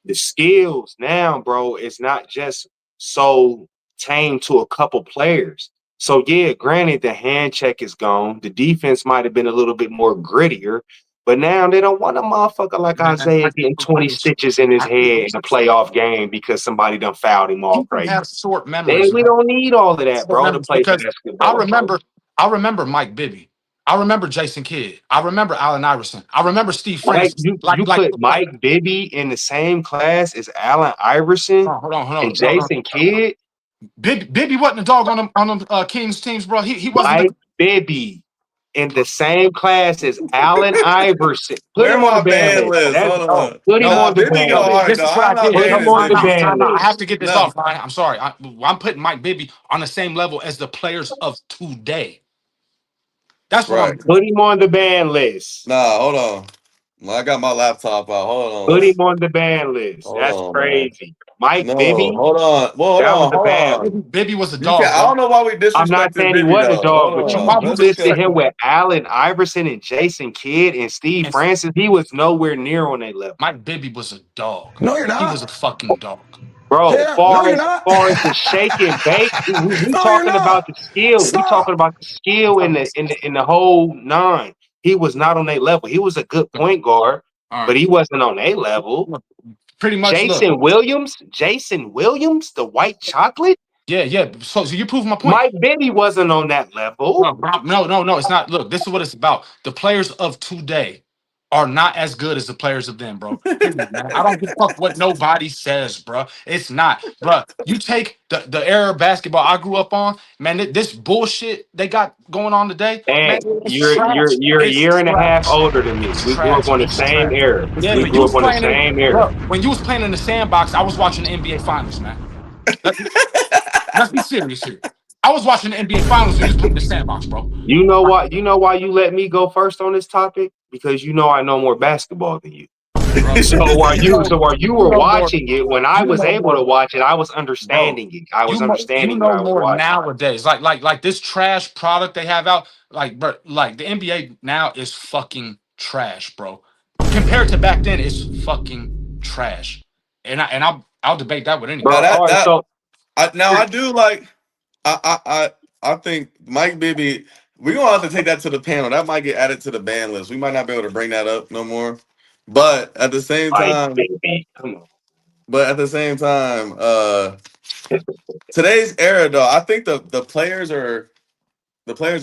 the skills now, bro, is not just so tame to a couple players. So yeah, granted, the hand check is gone. The defense might have been a little bit more grittier, but now they don't want a motherfucker like Man, Isaiah getting 20 stitches in his I, head in a playoff game because somebody done fouled him all people crazy. have short Man, memories, we man. don't need all of that, Short bro, to memories play because I basketball, bro. remember, I remember Mike Bibby. I remember Jason Kidd. I remember Allen Iverson. I remember Steve Mike, Francis. you put Mike Bibby in the same class as Allen Iverson hold and on. No. Jason Kidd. Bibby wasn't a dog on them Kings teams, bro. He wasn't. Mike Bibby in the same class as Allen Iverson. Put Where him on the my ban ban list. list? Hold No, on. Put him no, Nah, on the Bibby ban go list. hard this though. is what I'm I not did. Put banning him his on the Bibby. ban I list. have to get this No. off, Ryan. I'm sorry. I'm putting Mike Bibby on the same level as the players of today. That's what I'm Right. doing. Put him on the ban list. Nah, hold on. I got my laptop out. Hold on. Put him Let's on the ban list. hold That's on, man. crazy. Mike No, Bibby, hold on. Well, hold that was on. a Hold ban on. list. Bibby was a You can dog, I bro. don't know why we I'm not disrespected saying he Bibby wasn't a though. dog, Hold but Why on. you we Let's listed disrespect him him? with Allen Iverson and Jason Kidd and Steve And Francis. He was nowhere near on that level. Mike Bibby was a dog. No, you're He was a not. fucking dog. Bro, No, you're not. far as the shake and bake, we No, you're talking about not. the skill. We talking Stop. about the skill in the whole nine. He was not on that level. He was a good point guard, All but right. he wasn't on a level. Look, pretty much. Look. Jason Williams, the white chocolate. Yeah. So you prove my point. Mike Bibby wasn't on that level. No. It's not. Look, this is what it's about. The players of today are not as good as the players of then, bro. Period, man. I don't give a fuck what nobody says, bro. It's not, bro. You take the era of basketball I grew up on, man. This bullshit they got going on today, man. And It's trash. you're a It's year and a half trash. older than me. It's We grew up trash. on the It's same trash. era. Yeah, We but you grew up was on the playing in, same era. bro. When you was playing in the sandbox, I was watching the NBA Finals, man. Let's, let's be serious here. I was watching the NBA Finals when you was playing in the sandbox, bro. You know what? You know why you let me go first on this topic? Because you know I know more basketball than you. Bro, So while you you were know more. watching it, when I You was know able to more, watch it, I was bro. understanding it. I was You understanding what know I was more watching. nowadays. Like this trash product they have out. Like, bro, like the NBA now is fucking trash, bro. Compared to back then, it's fucking trash. I'll debate that with Bro, now anybody. all right, so I do like I think Mike Bibby. We're gonna have to take that to the panel. That might get added to the ban list. We might not be able to bring that up no more. But at the same Mike time, Bibby, come on. today's era though, I think the players are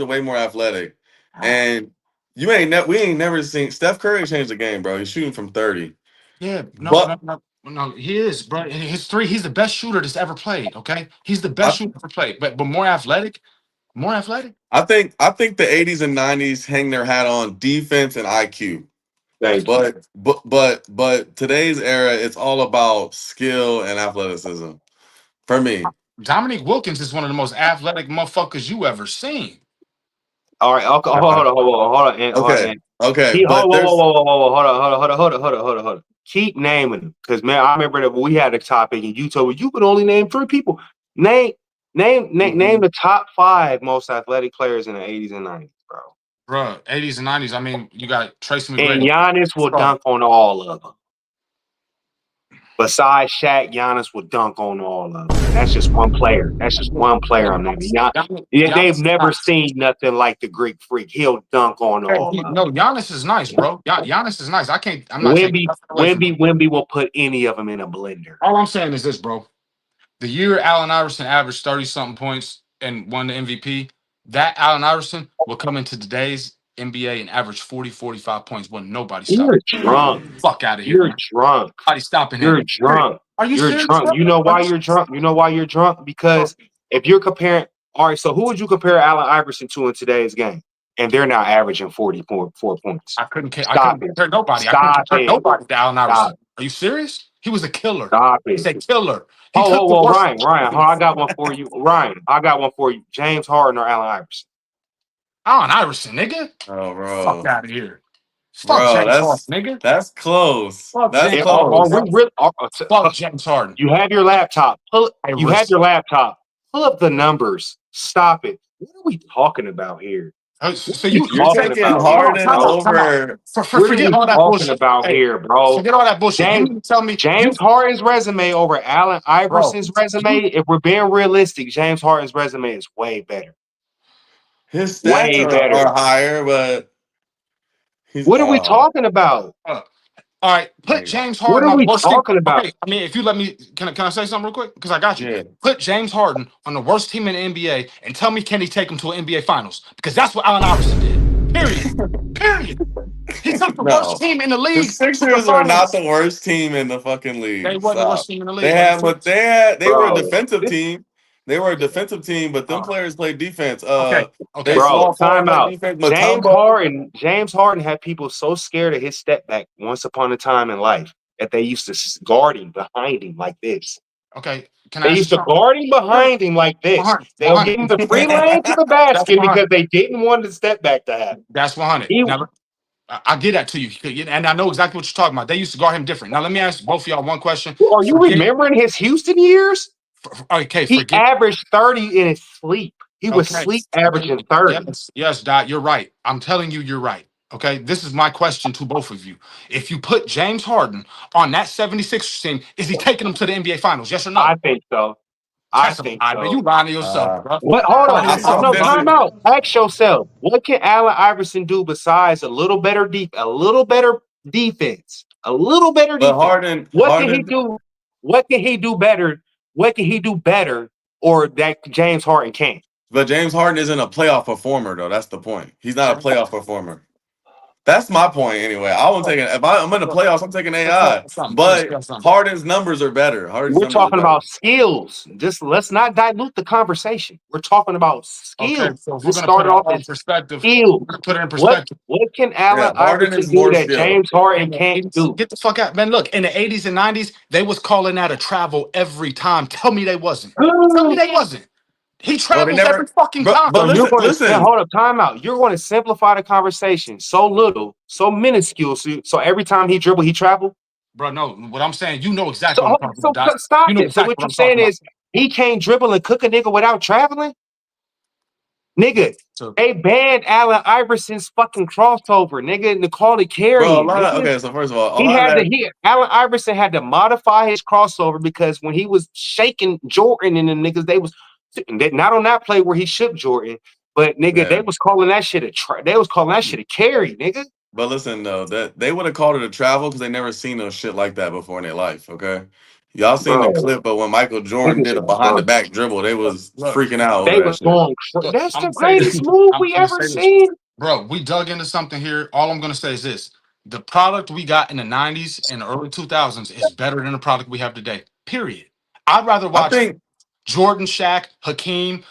way more athletic. And we ain't never seen Steph Curry change the game, bro. He's shooting from 30. Yeah, But no. He is, bro. His three. He's the best shooter that's ever played. Okay, he's the best I, shooter ever played. But more athletic, more athletic. I think the 80s and 90s hang their hat on defense and IQ. Thank you. But today's era, it's all about skill and athleticism for me. Dominique Wilkins is one of the most athletic motherfuckers you ever seen. All right, okay, hold on, Okay, and okay, he but hold, there's whoa, hold on. Keep naming them, because man, I remember that we had a topic and you told me you could only name three people. Name, name the top five most athletic players in the 80s and 90s, bro. Bro, 80s and 90s. I mean, you got Tracy And McGrady. Giannis will Bro, dunk on all of them. Besides Shaq, Giannis will dunk on all of them. That's just one player. That's just one player on them. Yeah, they've Giannis is never nice. seen nothing like the Greek Freak. He'll dunk on Hey, all of them. no, Giannis is nice, bro. Giannis is nice. I'm not taking nothing away from him. Wimby will put any of them in a blender. All I'm saying is this, bro. The year Allen Iverson averaged 30 something points and won the MVP, that Allen Iverson will come into today's NBA and average 40, 45 points when nobody stopped. You're drunk. Fuck out of here, You're man. drunk. Nobody stopping him. You're drunk. Are you You're serious, drunk. bro? You know Are why you you're serious? drunk? You know why you're drunk? Bro, Because if you're comparing, all right, so who would you compare Allen Iverson to in today's game? And they're now averaging 44 points. I Stop couldn't it. compare nobody. I couldn't Stop compare it. nobody to Allen Stop. Iverson. Are you serious? He was a killer. Stop He's it. a killer. He Oh, took oh, the well, worst. Ryan, I got one for you. Ryan, I got one for you. James Harden or Allen Iverson? Allen Iverson, nigga. Oh, Fuck bro, out of here. Fuck bro, James Harden, nigga. that's close. Fuck That's James Are Harden, we bro. close. really? Fuck James Harden. You have your laptop. I You have your respect. laptop. Pull up the numbers. Stop it. What are we talking about here? What So are we you You're talking taking about hold here, on, Harden bro? time out. over. What are Forget we all that talking bullshit. about Hey, here, bro? forget all that bullshit. You James mean to tell me James Harden's resume over Allen bro, Iverson's resume, if we're being realistic, James Harden's resume is way better. His stats Way better. are higher, but he's What are we talking about? all right, put like, James What Harden are on the we worst team. talking about? Okay, I mean, if you let me, can I say something real quick? Because I got you. yeah. Put James Harden on the worst team in the NBA and tell me, can he take him to an NBA Finals? Because that's what Allen Iverson did. Period. Period. He took the worst No, team in the the league to the Sixers are not finals. the worst team in the fucking They league. wasn't the worst Stop. team in the They league. Are you had, but serious? they were a Bro, defensive this, team. They were a defensive team, but them Uh, players played defense. okay. They Okay. bro, small forward time play out. defense. James Matumbo. Harden, James Harden had people so scared of his step back once upon a time in life that they used to guard him behind him like this. Okay. Can I They ask you used to something? guard him Sure. behind him like this. 100. They'll give 100. him the free lane to the That's basket 100. because they didn't want the step back to happen. That's 100. He, Now, I get that to you, and I know exactly what you're talking about. They used to guard him different. Now, let me ask both of y'all one question. are you Forget, remembering his Houston years? okay, He forget. averaged 30 in his sleep. He was Okay. sleep averaging 30. Yes, Dot, you're right. I'm telling you, you're right. Okay. This is my question to both of you. If you put James Harden on that 76ers team, is he taking them to the NBA Finals? Yes or no? I think so. I That's a think lie, man. so. You lying to yourself, uh, bro. What? Hold on. Lying to yourself, No, bro. time out. Ask yourself, what can Allen Iverson do besides a little better a little better defense? A little better but defense. What can he Harden, do? What can he do better? What can he do better or that James Harden can't? but James Harden isn't a playoff performer though. That's the point. He's not a playoff performer. That's my point anyway. I won't take it. If I'm in the playoffs, I'm taking Let's talk AI. about something. Let me But discuss something. Harden's numbers are better. Harden's We're numbers are talking better. about skills. Just let's not dilute the conversation. We're talking about Okay, skills. so if we're Let's gonna put start it off all in as perspective, skills. we're gonna put it in What perspective. what can Allen Yeah, Harden Iverson is do more that skill. James Harden In the can't 80s, do? get the fuck out, man. Look, in the 80s and 90s, they was calling that a travel every time. Tell me they wasn't. Tell me they wasn't. He Bro, they travels every never. fucking But time. but So you're listen, going to listen. hold up, time out. You're going to simplify the conversation so little, so minuscule. So every time he dribble, he travel. Bro, no, what I'm saying, you know So, exactly what I'm talking about, Doc. stop You know it. So exactly what what you're I'm talking saying about. is he can't dribble and cook a nigga without traveling, nigga. So, They banned Allen Iverson's fucking crossover, nigga, and they called it Bro, a carrying, lot. nigga. Okay, so first of all, a He lot of had to that. he Allen Iverson had to modify his crossover because when he was shaking Jordan and the niggas, they was not on that play where he shook Jordan, but nigga, they Yeah. was calling that shit they was calling that shit a carry, nigga. But listen though, that they would have called it a travel because they never seen no shit like that before in their life. Okay, y'all seen the Bro, clip, but when Michael Jordan niggas did a was behind the drunk. back dribble, they was look, freaking out over They that was shit. going look, that's I'm the gonna say this. greatest move I'm we gonna ever say this. seen. Bro, we dug into something here. All I'm gonna say is this: the product we got in the '90s and the early 2000s is better than the product we have today. Period. I'd rather I watch think, Jordan, Shaq, Hakeem,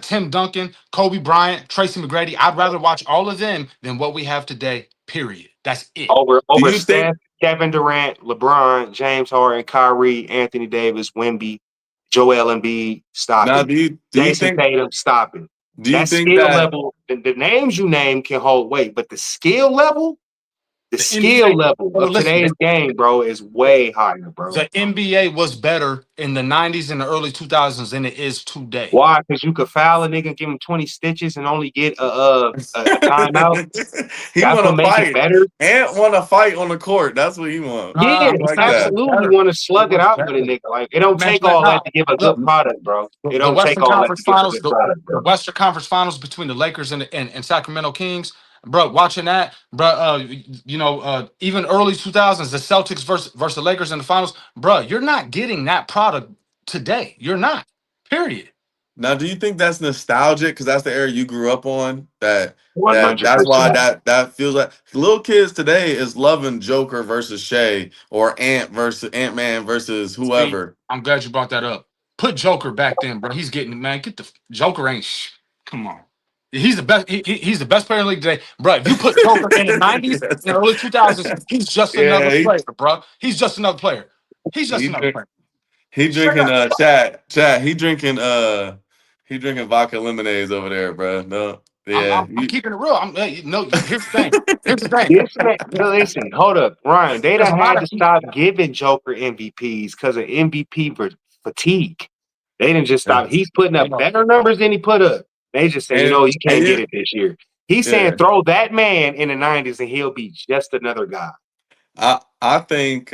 Tim Duncan, Kobe Bryant, Tracy McGrady. I'd rather watch all of them than what we have today. Period. That's it. do Over you think Steph, Kevin Durant, LeBron, James Harden, Kyrie, Anthony Davis, Wemby, Joel Embiid, stop now? it. Do you Jason think Tatum, stop it. do you That think skill that level, the names you name can hold weight, but the skill level, The The skill NBA, level well, of listen, today's game, bro, is way higher, bro. the NBA was better in the 90s and the early 2000s than it is today. Why? Because you could foul a nigga, give him 20 stitches, and only get a timeout. He That's want what to make it fight. better. Ant want to fight on the court. That's what he want. Yeah, He Nah, he like it was that. absolutely better. want to It slug it was out with a better. nigga. Like it don't Man, take all that nah, to give a good look, product, bro. It the don't take Western all that to Conference give a Finals, good product, the bro. Western Conference Finals between the Lakers and Sacramento Kings, bro. Watching that, bro. Even early 2000s, the Celtics versus the Lakers in the finals, bro. You're not getting that product today. You're not. Period. Now, do you think that's nostalgic? Because that's the era you grew up on. One hundred That's why percent. that feels like little kids today is loving Joker versus Shay or Ant Man versus See, whoever. I'm glad you brought that up. Put Joker back then, bro. He's getting man. Get the Joker ain't. Come on. He's the best. He's the best player in the league today, bro. If you put Joker in the 90s Yes. and early 2000s, he's just another Yeah, player, bro. He's just another player. He's just he another drink, player. he Straight drinking up. he drinking vodka lemonades over there, bro. No, I'm, yeah, I'm, I'm keeping it real. No. Here's the thing. Here's the thing. This man, no, listen, hold up, Ryan. They There's done a lot had of to stop giving Joker MVPs because of MVP fatigue. They didn't just stop. He's putting up people. better numbers than he put up. They just say, you and can't get it this year. He's saying yeah. throw that man in the 90s and he'll be just another guy. I think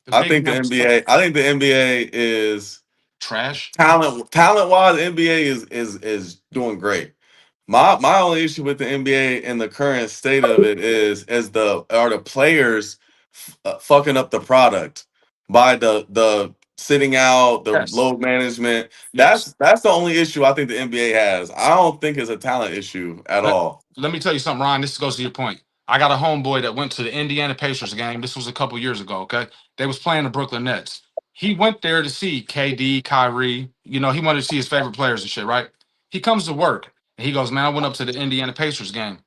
The big man was I think the NBA is trash. talent wise. The NBA is doing great. My only issue with the NBA and the current state of it is the players fucking up the product by the sitting out, the Yes. load management. Yes. That's the only issue I think the NBA has. I don't think it's a talent issue at Let, all. let me tell you something, Ryan. This goes to your point. I got a homeboy that went to the Indiana Pacers game. This was a couple years ago. Okay, they was playing the Brooklyn Nets. He went there to see KD, Kyrie. He wanted to see his favorite players and shit. Right? He comes to work and he goes, "Man, I went up to the Indiana Pacers game.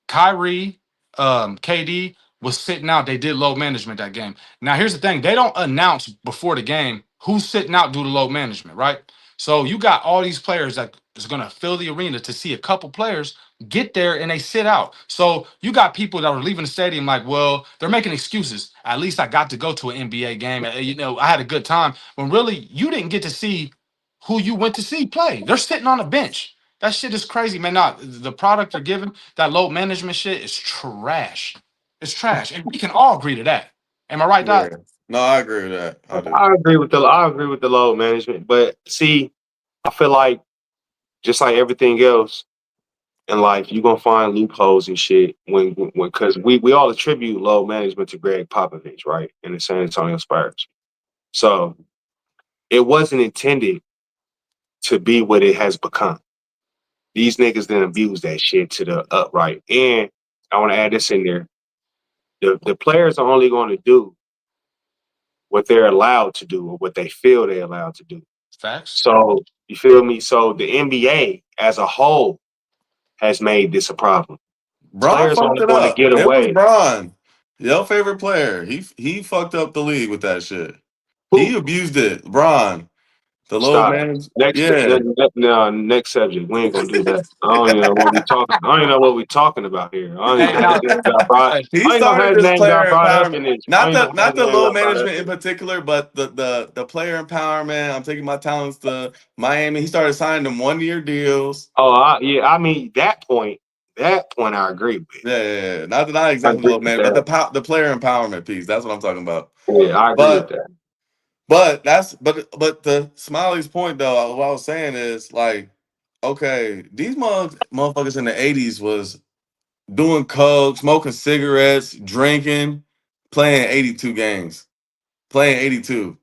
Kyrie, KD was sitting out. They did load management that game. Now, here's the thing: they don't announce before the game who's sitting out due to load management, right? So you got all these players that is going to fill the arena to see a couple players get there and they sit out. So you got people that are leaving the stadium like, well, they're making excuses. At least I got to go to an NBA game. I had a good time. When really you didn't get to see who you went to see play. They're sitting on a bench. That shit is crazy, man. Nah, the product they're giving, that load management shit is trash. It's trash. And we can all agree to that. Am I right, Yeah. Doc? No, I agree with that. I do. I agree with the load management, but see, I feel like just like everything else in life, you're gonna find loopholes and shit when because we all attribute load management to Greg Popovich, right? In the San Antonio Spurs. So it wasn't intended to be what it has become. These niggas then abuse that shit to the upright. And I want to add this in there. The players are only going to do what they're allowed to do or what they feel they're allowed to do. Facts. So you feel me? So the NBA as a whole has made this a problem. Bron Players fucked only it going to up. get It was away. Bron, your favorite player. He fucked up the league with that shit. He Who? abused it. Bron, the load Stop. man. Next, Yeah. no, next subject. We ain't gonna do that. I don't even know what we talking. I don't even know what we talking about here. I don't even Hey, know his now, name got brought. hey, I He don't even know how started his this name got player brought up in empowerment. this. I don't Not even know the how not his the name load got brought up management in in this. particular, but the player empowerment. I'm taking my talents to Miami. He started signing them 1 year deals. Oh, yeah. I mean that point, I agree with. Yeah. Not I exactly the agree load with man, but that. the player empowerment piece. That's what I'm talking about. Yeah, I agree with But that. but the Smiley's point though, what I was saying is like, okay, these motherfuckers in the '80s was doing coke, smoking cigarettes, drinking, playing 82 games, playing 82.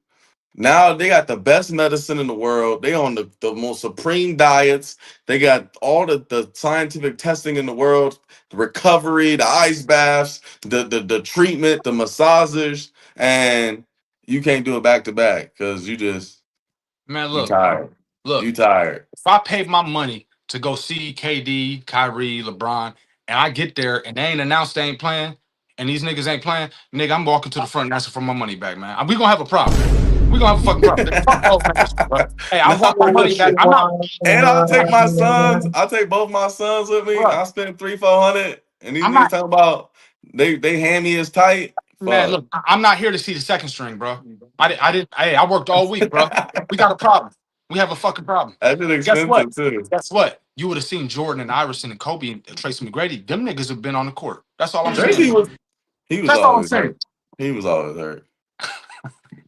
Now they got the best medicine in the world. They on the most supreme diets. They got all the scientific testing in the world, the recovery, the ice baths, the treatment, the massages, and you can't do it back to back because man, you look, tired. You look. tired. If I paid my money to go see KD, Kyrie, LeBron, and I get there and they ain't announced they ain't playing, and these niggas ain't playing, nigga, I'm walking to the front and asking for my money back, man. We gonna have a problem. We gonna have a fucking problem. Fuck load management, bro. Hey, I want my money back. No, I'm not, and I'll take my sons. I'll take both my sons with me. bro. I'll spend 300-400. And these I'm niggas not. talking about they hammy is tight. Man, Fuck. look, I'm not here to see the second string, bro. I didn't. I worked all week, bro. We got a problem. We have a fucking problem. That shit Guess what? expensive too. Guess what? You would have seen Jordan and Iverson and Kobe and Tracy McGrady. Them niggas have been on the court. That's all I'm Tracy saying. was he was That's all I'm always saying. hurt. He was always hurt.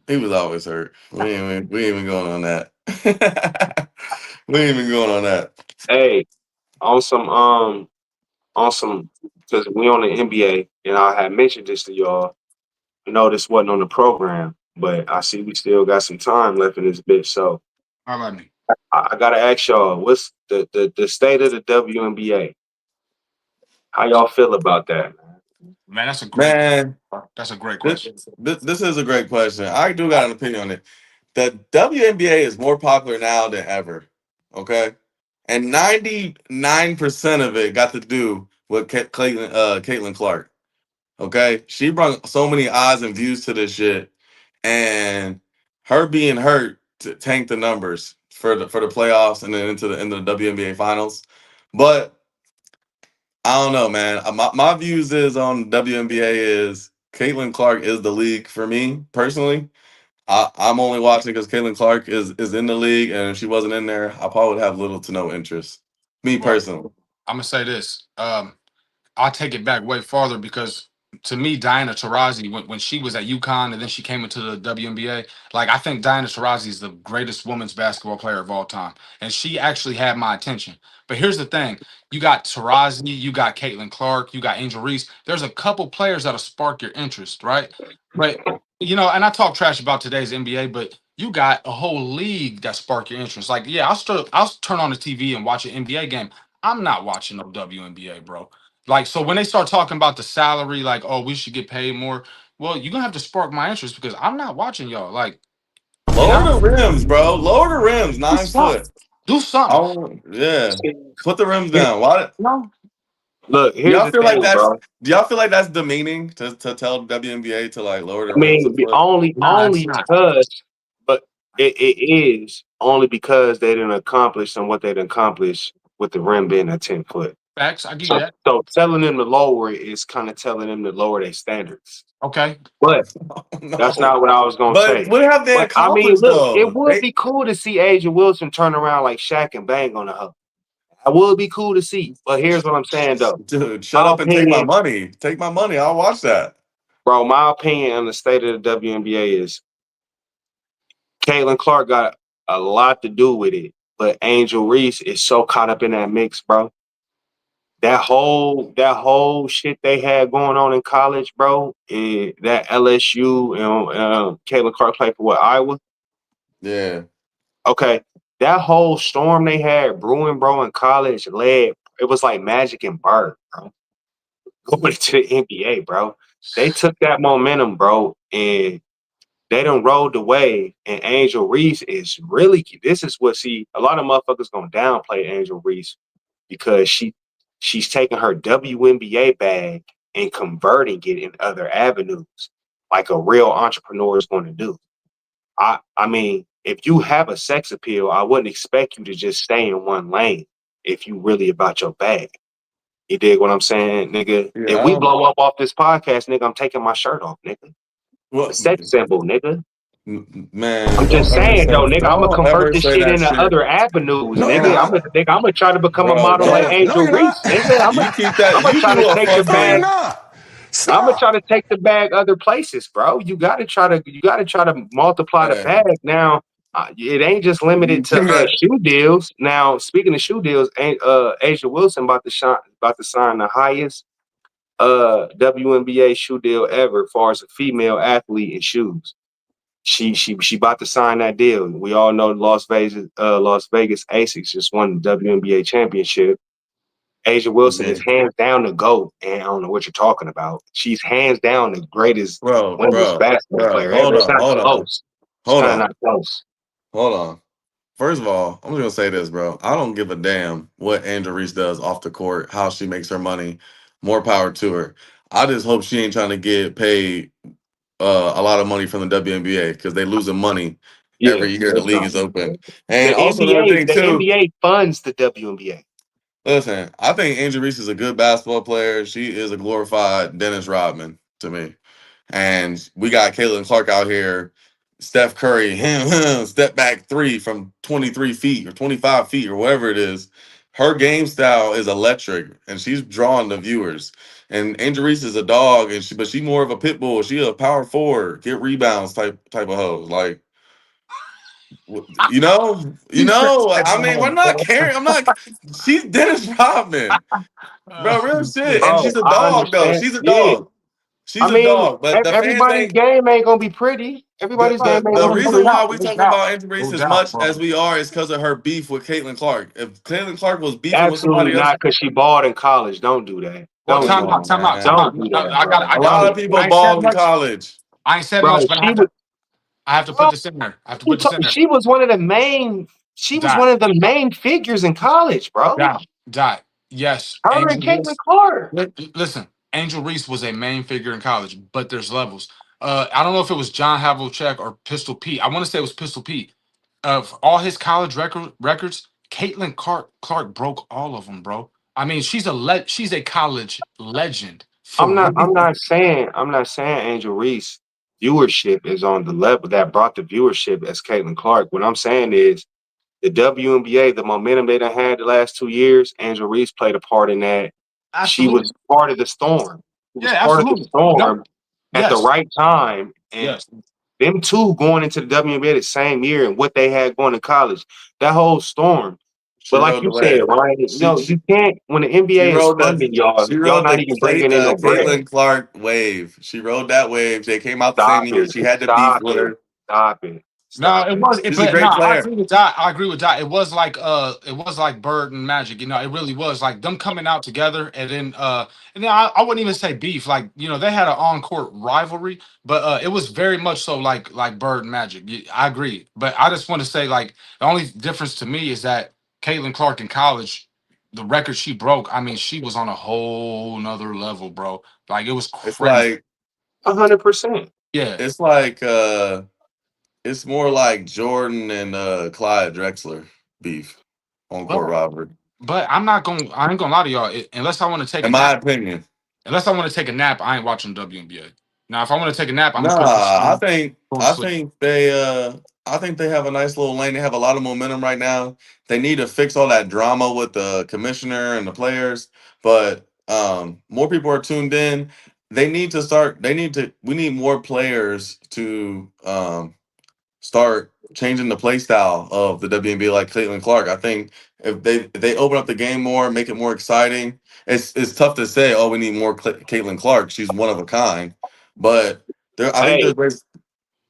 He was always hurt. We ain't even going on that. We ain't even going on that. Hey, on some, because we on the NBA, and I had mentioned this to y'all. I know this wasn't on the program, but I see we still got some time left in this bitch. So All right, me. I gotta ask y'all, what's the state of the WNBA? How y'all feel about that? Man, that's a great. Man, That's a great this, question. this is a great question. I do got an opinion on it. The WNBA is more popular now than ever. Okay. And 99% of it got to do with Caitlin Clark. Okay. She brought so many eyes and views to this shit. And her being hurt to tank the numbers for the playoffs and then into the WNBA finals. But I don't know, man. My views is on WNBA is Caitlin Clark is the league for me personally. I'm only watching because Caitlin Clark is in the league, and if she wasn't in there, I probably would have little to no interest. Me Well, personally. I'm gonna say this. I'll take it back way farther because to me, Diana Taurasi, when she was at UConn and then she came into the WNBA, like I think Diana Taurasi is the greatest women's basketball player of all time. And she actually had my attention. But here's the thing. You got Taurasi, you got Caitlin Clark, you got Angel Reese. There's a couple players that'll spark your interest, right? But and I talk trash about today's NBA, but you got a whole league that spark your interest. Like, yeah, I'll turn on the TV and watch an NBA game. I'm not watching no WNBA, bro. Like, so when they start talking about the salary, like, oh, we should get paid more. Well, you're gonna have to spark my interest because I'm not watching y'all. Like, and Lower I the rims, bro. Lower the rims. do 9 foot. something. Do something. Oh yeah. Put the rims Here- down. Why? No, Look, Do here's y'all the feel like thing, that's? bro. Do y'all feel like that's demeaning to tell WNBA to like lower the I rims a mean, foot? nah, it's only not. because, but it is only because they didn't accomplish on what they didn't accomplish with the rim being at 10 foot. Facts. I give you So, that. so telling them to lower it is kind of telling them to lower their standards. Okay. But that's No. not what I was gonna But say. what have they But I mean, accomplished look, it though? would They be cool to see Asia Wilson turn around like Shaq and bang on the hoe. That would be cool to see. But here's what I'm saying though. dude, shut My up and take my opinion, money. Take my money. I'll watch that. bro, my opinion on the state of the WNBA is Caitlin Clark got a lot to do with it. But Angel Reese is so caught up in that mix, bro. That whole shit they had going on in college, bro. That LSU, Caitlin Clark played for what, Iowa? Yeah. Okay. That whole storm they had brewing, bro, in college led, it was like Magic and Bird, bro. Going to the NBA, bro. They took that momentum, bro, and they done rode the wave. And Angel Reese is really, this is what, see, a lot of motherfuckers gonna downplay Angel Reese because she's taking her WNBA bag and converting it in other avenues, like a real entrepreneur is going to do. I mean, if you have a sex appeal, I wouldn't expect you to just stay in one lane if you really about your bag. You dig what I'm saying, nigga? Yeah. If we blow up off this podcast, nigga, I'm taking my shirt off, nigga. A Well, sex symbol, nigga. man, I'm just saying though, nigga, I'm gonna don't convert ever this say shit that into shit, other avenues, No, you're nigga. not. I'm gonna try to become a bro. model like Don't No, Angel you're Reese, not. nigga. you keep I'm that? gonna You try do to a take the No, you're bag. fucking not. I'm gonna Stop. try to take the bag other places, bro. You gotta try to multiply the man. bag. Now, it ain't just You limited to do that. shoe deals. Now, speaking of shoe deals, Asia Wilson about to sign the highest WNBA shoe deal ever, as far as a female athlete in shoes. She about to sign that deal. We all know Las Vegas Asics just won the WNBA championship. Asia Wilson is Yeah. hands down the GOAT, and I don't know what you're talking about. She's hands down the greatest Bro, women's bro, basketball bro. player ever. Hold It's on, not hold on, close. It's hold kind of on, not close. hold on. First of all, I'm just gonna say this, bro. I don't give a damn what Angel Reese does off the court, how she makes her money. More power to her. I just hope she ain't trying to get paid a lot of money from the WNBA because they losing money Yeah, every year the that's league not. is open. The And also another NBA, thing the too. NBA funds the WNBA. Listen, I think Angel Reese is a good basketball player. She is a glorified Dennis Rodman to me. And we got Caitlin Clark out here, Steph Curry, step back three from 23 feet or 25 feet or whatever it is. Her game style is electric, and she's drawing the viewers. And Angel Reese is a dog, and she more of a pit bull. She a power forward, get rebounds type of hoe. Like you know, you He said, know. I mean, we're not caring. I'm not. She's Dennis Rodman, bro. Real shit, and Bro, she's a I dog though. understand. She's a Yeah. dog. I She's a mean, dog. But the fans everybody's ain't. game ain't gonna be pretty. The, Everybody's game the ain't the gonna be reason pretty. why we no talking doubt, about Angel Reese no as doubt, much as bro. we are is because of her beef with Caitlin Clark. If Caitlin Clark was beefing with Absolutely somebody else, not, because she balled in college. Don't do that. Well, Don't come do time that. out, on, time out, time man. out. Don't No, do no, that, I got, bro. I A got. lot Don't of do people that. I ain't said ball in much. college. I ain't said Bro, much, but she was I have to put bro, this in there. I have to put this in there. she was one of the main Dot, figures in college, bro. dot. Yes, Her and Angel Caitlin Reese. Clark. Listen, Angel Reese was a main figure in college, but there's levels. I don't know if it was John Havlicek or Pistol Pete. I want to say it was Pistol Pete. Of all his college records, Caitlin Clark broke all of them, bro. I mean, she's a college legend for real. I'm not saying Angel Reese viewership is on the level that brought the viewership as Caitlin Clark. What I'm saying is the WNBA, the momentum they done had the last 2 years, Angel Reese played a part in that. She was Absolutely. part of the storm. She was Yeah, part of the absolutely. No, storm at the yes, right time. And yes. them two going into the WNBA the same year and what they had going to college, that whole storm. She But like rode you the said, wave. Ryan, She she, you can't when the she NBA is rode the funding y'all, she y'all rode not the even bringing in no bread. Caitlin Clark wave. She rode that wave. They came out the same Stop year. it. She had to beef Stop with it. her. Stop it. No, Stop it it. was, She's a but no, great I player. agree with that. I agree with that. It was like Bird and Magic. You know, it really was like them coming out together, and then I wouldn't even say beef. Like they had an on court rivalry, but it was very much so like Bird and Magic. I agree, but I just want to say like the only difference to me is that Caitlin Clark in college, the record she broke. I mean, she was on a whole nother level, bro. Like it was It's crazy. like 100%. Yeah, it's like it's more like Jordan and Clyde Drexler beef on but court rivalry. I'm not gonna. I ain't gonna lie to y'all. Unless I want to take a In my nap. opinion. Unless I want to take a nap, I ain't watching WNBA. Now, if I want to take a nap, I'm gonna put this Nah, on, go to I sleep. think I think they have a nice little lane. They have a lot of momentum right now. They need to fix all that drama with the commissioner and the players, but more people are tuned in. We need more players to start changing the play style of the WNBA like Caitlin Clark. I think if they open up the game more, make it more exciting. It's tough to say, oh, we need more Caitlin Clark. She's one of a kind, but I think Hey, there's ways.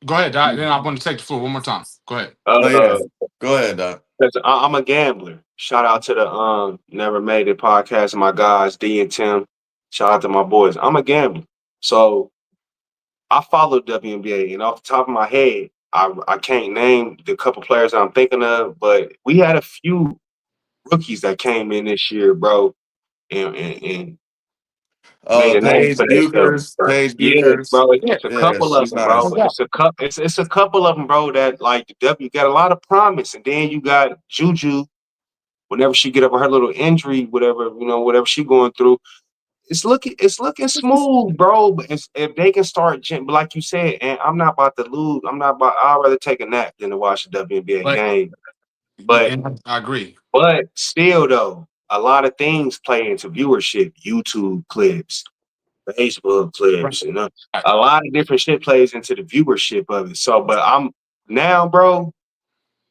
Go ahead, Doc. Then I want to take the floor one more time. Go ahead. Oh yeah, uh, go ahead, Doc. 'cause I'm a gambler. Shout out to the Never Made It podcast and my guys, D and Tim. Shout out to my boys. I'm a gambler. So I follow WNBA, and off the top of my head, I can't name the couple players I'm thinking of, but we had a few rookies that came in this year, bro, and made a name for themselves, bro. Paige Yeah, Buchers. bro, Yeah, it's a Yeah, couple of she's them, bro. nice. no doubt. It's a couple of them, bro. That like the W got a lot of promise, and then you got Juju. Whenever she get over her little injury, whatever she going through, it's looking smooth, bro. But if they can start, but like you said, and I'm not about to lose. I'm not about. I'd rather take a nap than to watch a WNBA But game. But and I agree. still, though, a lot of things play into viewership. YouTube clips, Facebook Right. clips, a lot of different shit plays into the viewership of it. So, but I'm now, bro.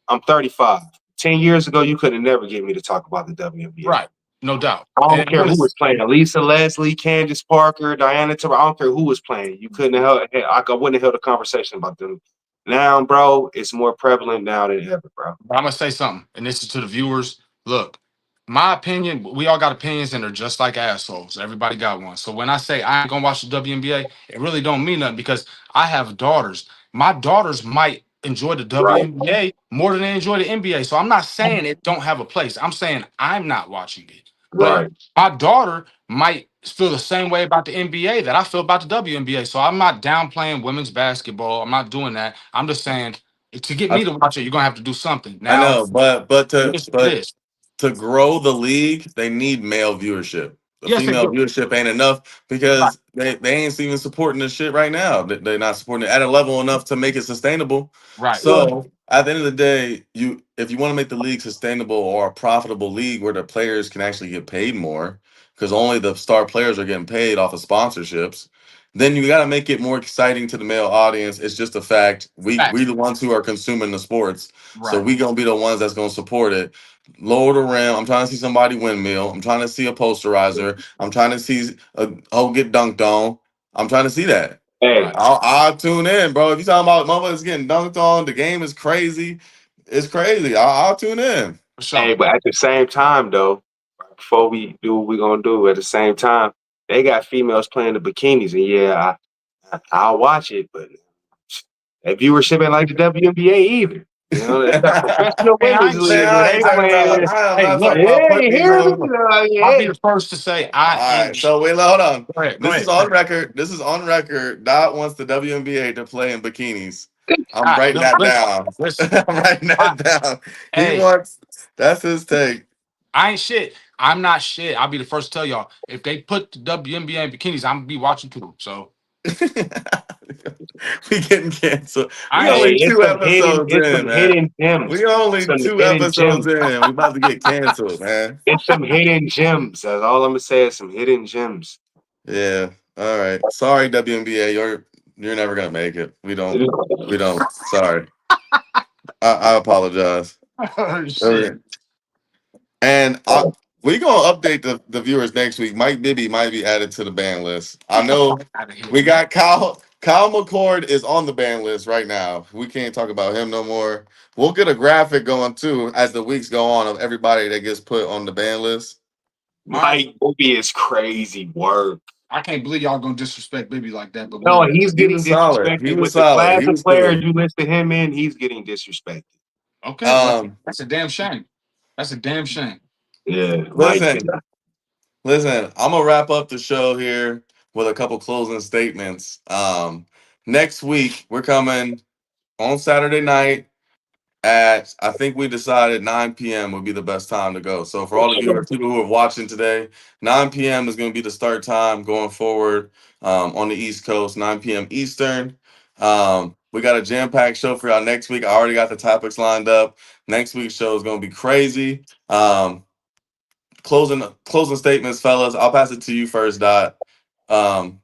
I'm 35. 10 years ago, you could have never get me to talk about the WNBA. Right. No doubt. I don't And care what who is was playing. Lisa Leslie, Candace Parker, Diana Taurasi. I don't care who was playing. You couldn't have held, I wouldn't have held a conversation about them. Now, bro, it's more prevalent now than ever, bro. I'm gonna say something, and this is to the viewers. Look, my opinion. We all got opinions, and they're just like assholes. Everybody got one. So when I say I ain't gonna watch the WNBA, it really don't mean nothing because I have daughters. My daughters might enjoy the Right, WNBA more than they enjoy the NBA. So I'm not saying it don't have a place. I'm saying I'm not watching it. But right. my daughter might feel the same way about the NBA that I feel about the WNBA. So I'm not downplaying women's basketball. I'm not doing that. I'm just saying to get I me to watch it, you're gonna have to do something. I Now know, it is what it but is. to grow the league, they need male viewership. The Yes, they female do. viewership ain't enough Right. because they ain't even supporting this shit right now. They're not supporting it at a level enough to make it sustainable. Right. Well, So at the end of the day, if you want to make the league sustainable or a profitable league where the players can actually get paid more, because only the star players are getting paid off of sponsorships, then you got to make it more exciting to the male audience. It's just a fact. We Facts. the ones who are consuming the sports, so Right. we gonna be the ones that's gonna support it. Lower the rim. I'm trying to see somebody windmill. I'm trying to see a posterizer. I'm trying to see a hoe get dunked on. I'm trying to see that. hey, Right. I'll tune in, bro. If you talking about motherfuckers getting dunked on, the game is crazy. It's crazy. I'll tune in. For sure. hey, but at the same time, though, before we do what we're gonna do, at the same time, they got females playing the bikinis, and yeah, I'll watch it, but that viewership ain't like the WNBA either. You know, they got professional Hey, I women's ain't Man, shit. league where I ain't they talking about. playing. I am Hey, not look. talking about Yeah, you putting these hear me? hoes. I'll be Yeah. the first to say All I right, ain't. so wait, hold on. Go ahead. Go This is ahead. on record. This is on record. Dot wants the WNBA to play in bikinis. I'm I, writing no, that listen. down. Listen. I'm writing I, that down. He hey, wants. That's his take. I ain't shit. I'm not shit. I'll be the first to tell y'all. If they put the WNBA in bikinis, I'm gonna be watching too. So We getting canceled. We I ain't Hey, only shit. two episodes it's in, some man. hidden gems. We only Some two hidden episodes gems. in. We about to get canceled, man. It's some hidden gems. That's all I'm gonna say is some hidden gems. Yeah. All right. Sorry, WNBA. You're never gonna make it. We don't. We don't. Sorry. I apologize. Oh shit. Okay. And we gonna update the viewers next week. Mike Bibby might be added to the ban list. I Get the know fuck out of here, we man. got Kyle McCord is on the ban list right now. We can't talk about him no more. We'll get a graphic going too as the weeks go on of everybody that gets put on the ban list. My, Mike Bobby is crazy work. I can't believe y'all gonna disrespect baby like that, but we No, will. he's He getting was solid. He disrespected was with the solid. class He of was players cool. you listed him in. He's getting disrespected. Okay, well, Um, that's a damn shame. That's a damn shame. Yeah, Mike. listen, listen. I'm gonna wrap up the show here with a couple closing statements. Next week we're coming on Saturday night at I think we decided 9 p.m. would be the best time to go. So for all of you people who are watching today, 9 p.m. is going to be the start time going forward on the East Coast, 9 p.m. Eastern. We got a jam-packed show for y'all next week. I already got the topics lined up. Next week's show is going to be crazy. Closing statements, fellas. I'll pass it to you first, Dot. Um,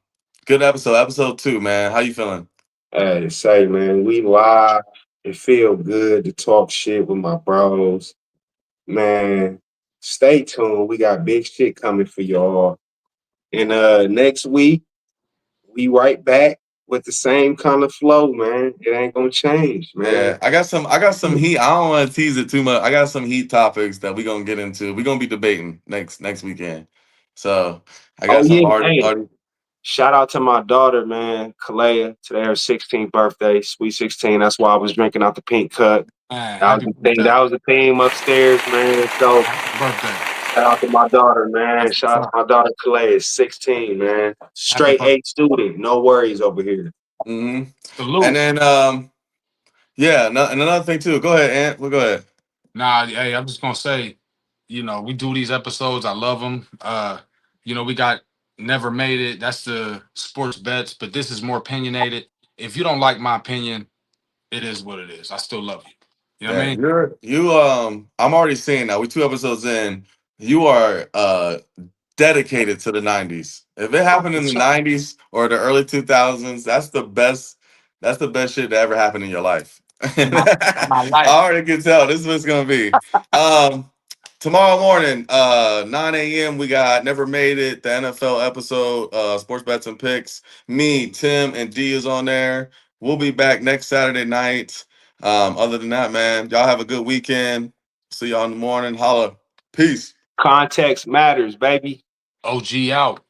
good episode 2, man. How you feeling? Hey, say man, we live. It feel good to talk shit with my bros. Man, stay tuned. We got big shit coming for y'all. And next week, we right back with the same kind of flow, man. It ain't gonna change, man. Yeah, I got some heat. I don't want to tease it too much. I got some heat topics that we're gonna get into. We're gonna be debating next weekend. So I Oh got some yeah, hard, hey. hard. Shout out to my daughter, man, Kalea. Today her 16th birthday, sweet 16. That's why I was drinking out the pink cup. Man, That was happy the thing. birthday. That was the theme upstairs, man. So Happy birthday. shout out to my daughter, man. That's what's Shout out to up. my daughter Kalea, 16, man. Happy Straight birthday. A student. No worries over here. Hmm. And Salute. then yeah, and another thing too. Go ahead, Ant. We'll go ahead. Nah, hey, I'm just gonna say, we do these episodes. I love them. We got Never Made It. That's the sports bets, but this is more opinionated. If you don't like my opinion, it is what it is. I still love you. You know what I Yeah, mean? I'm already seeing now. We 2 episodes in. You are dedicated to the 90s. If it Oh, happened for in the sure. 90s or the early 2000s, that's the best shit to ever happen in your life. My, my I life. already can tell this is what it's gonna be. Um Tomorrow morning, 9 a.m. we got Never Made It, the NFL episode, Sports Bets and Picks. Me, Tim, and D is on there. We'll be back next Saturday night. Other than that, man, y'all have a good weekend. See y'all in the morning. Holla. Peace. Context matters, baby. OG out.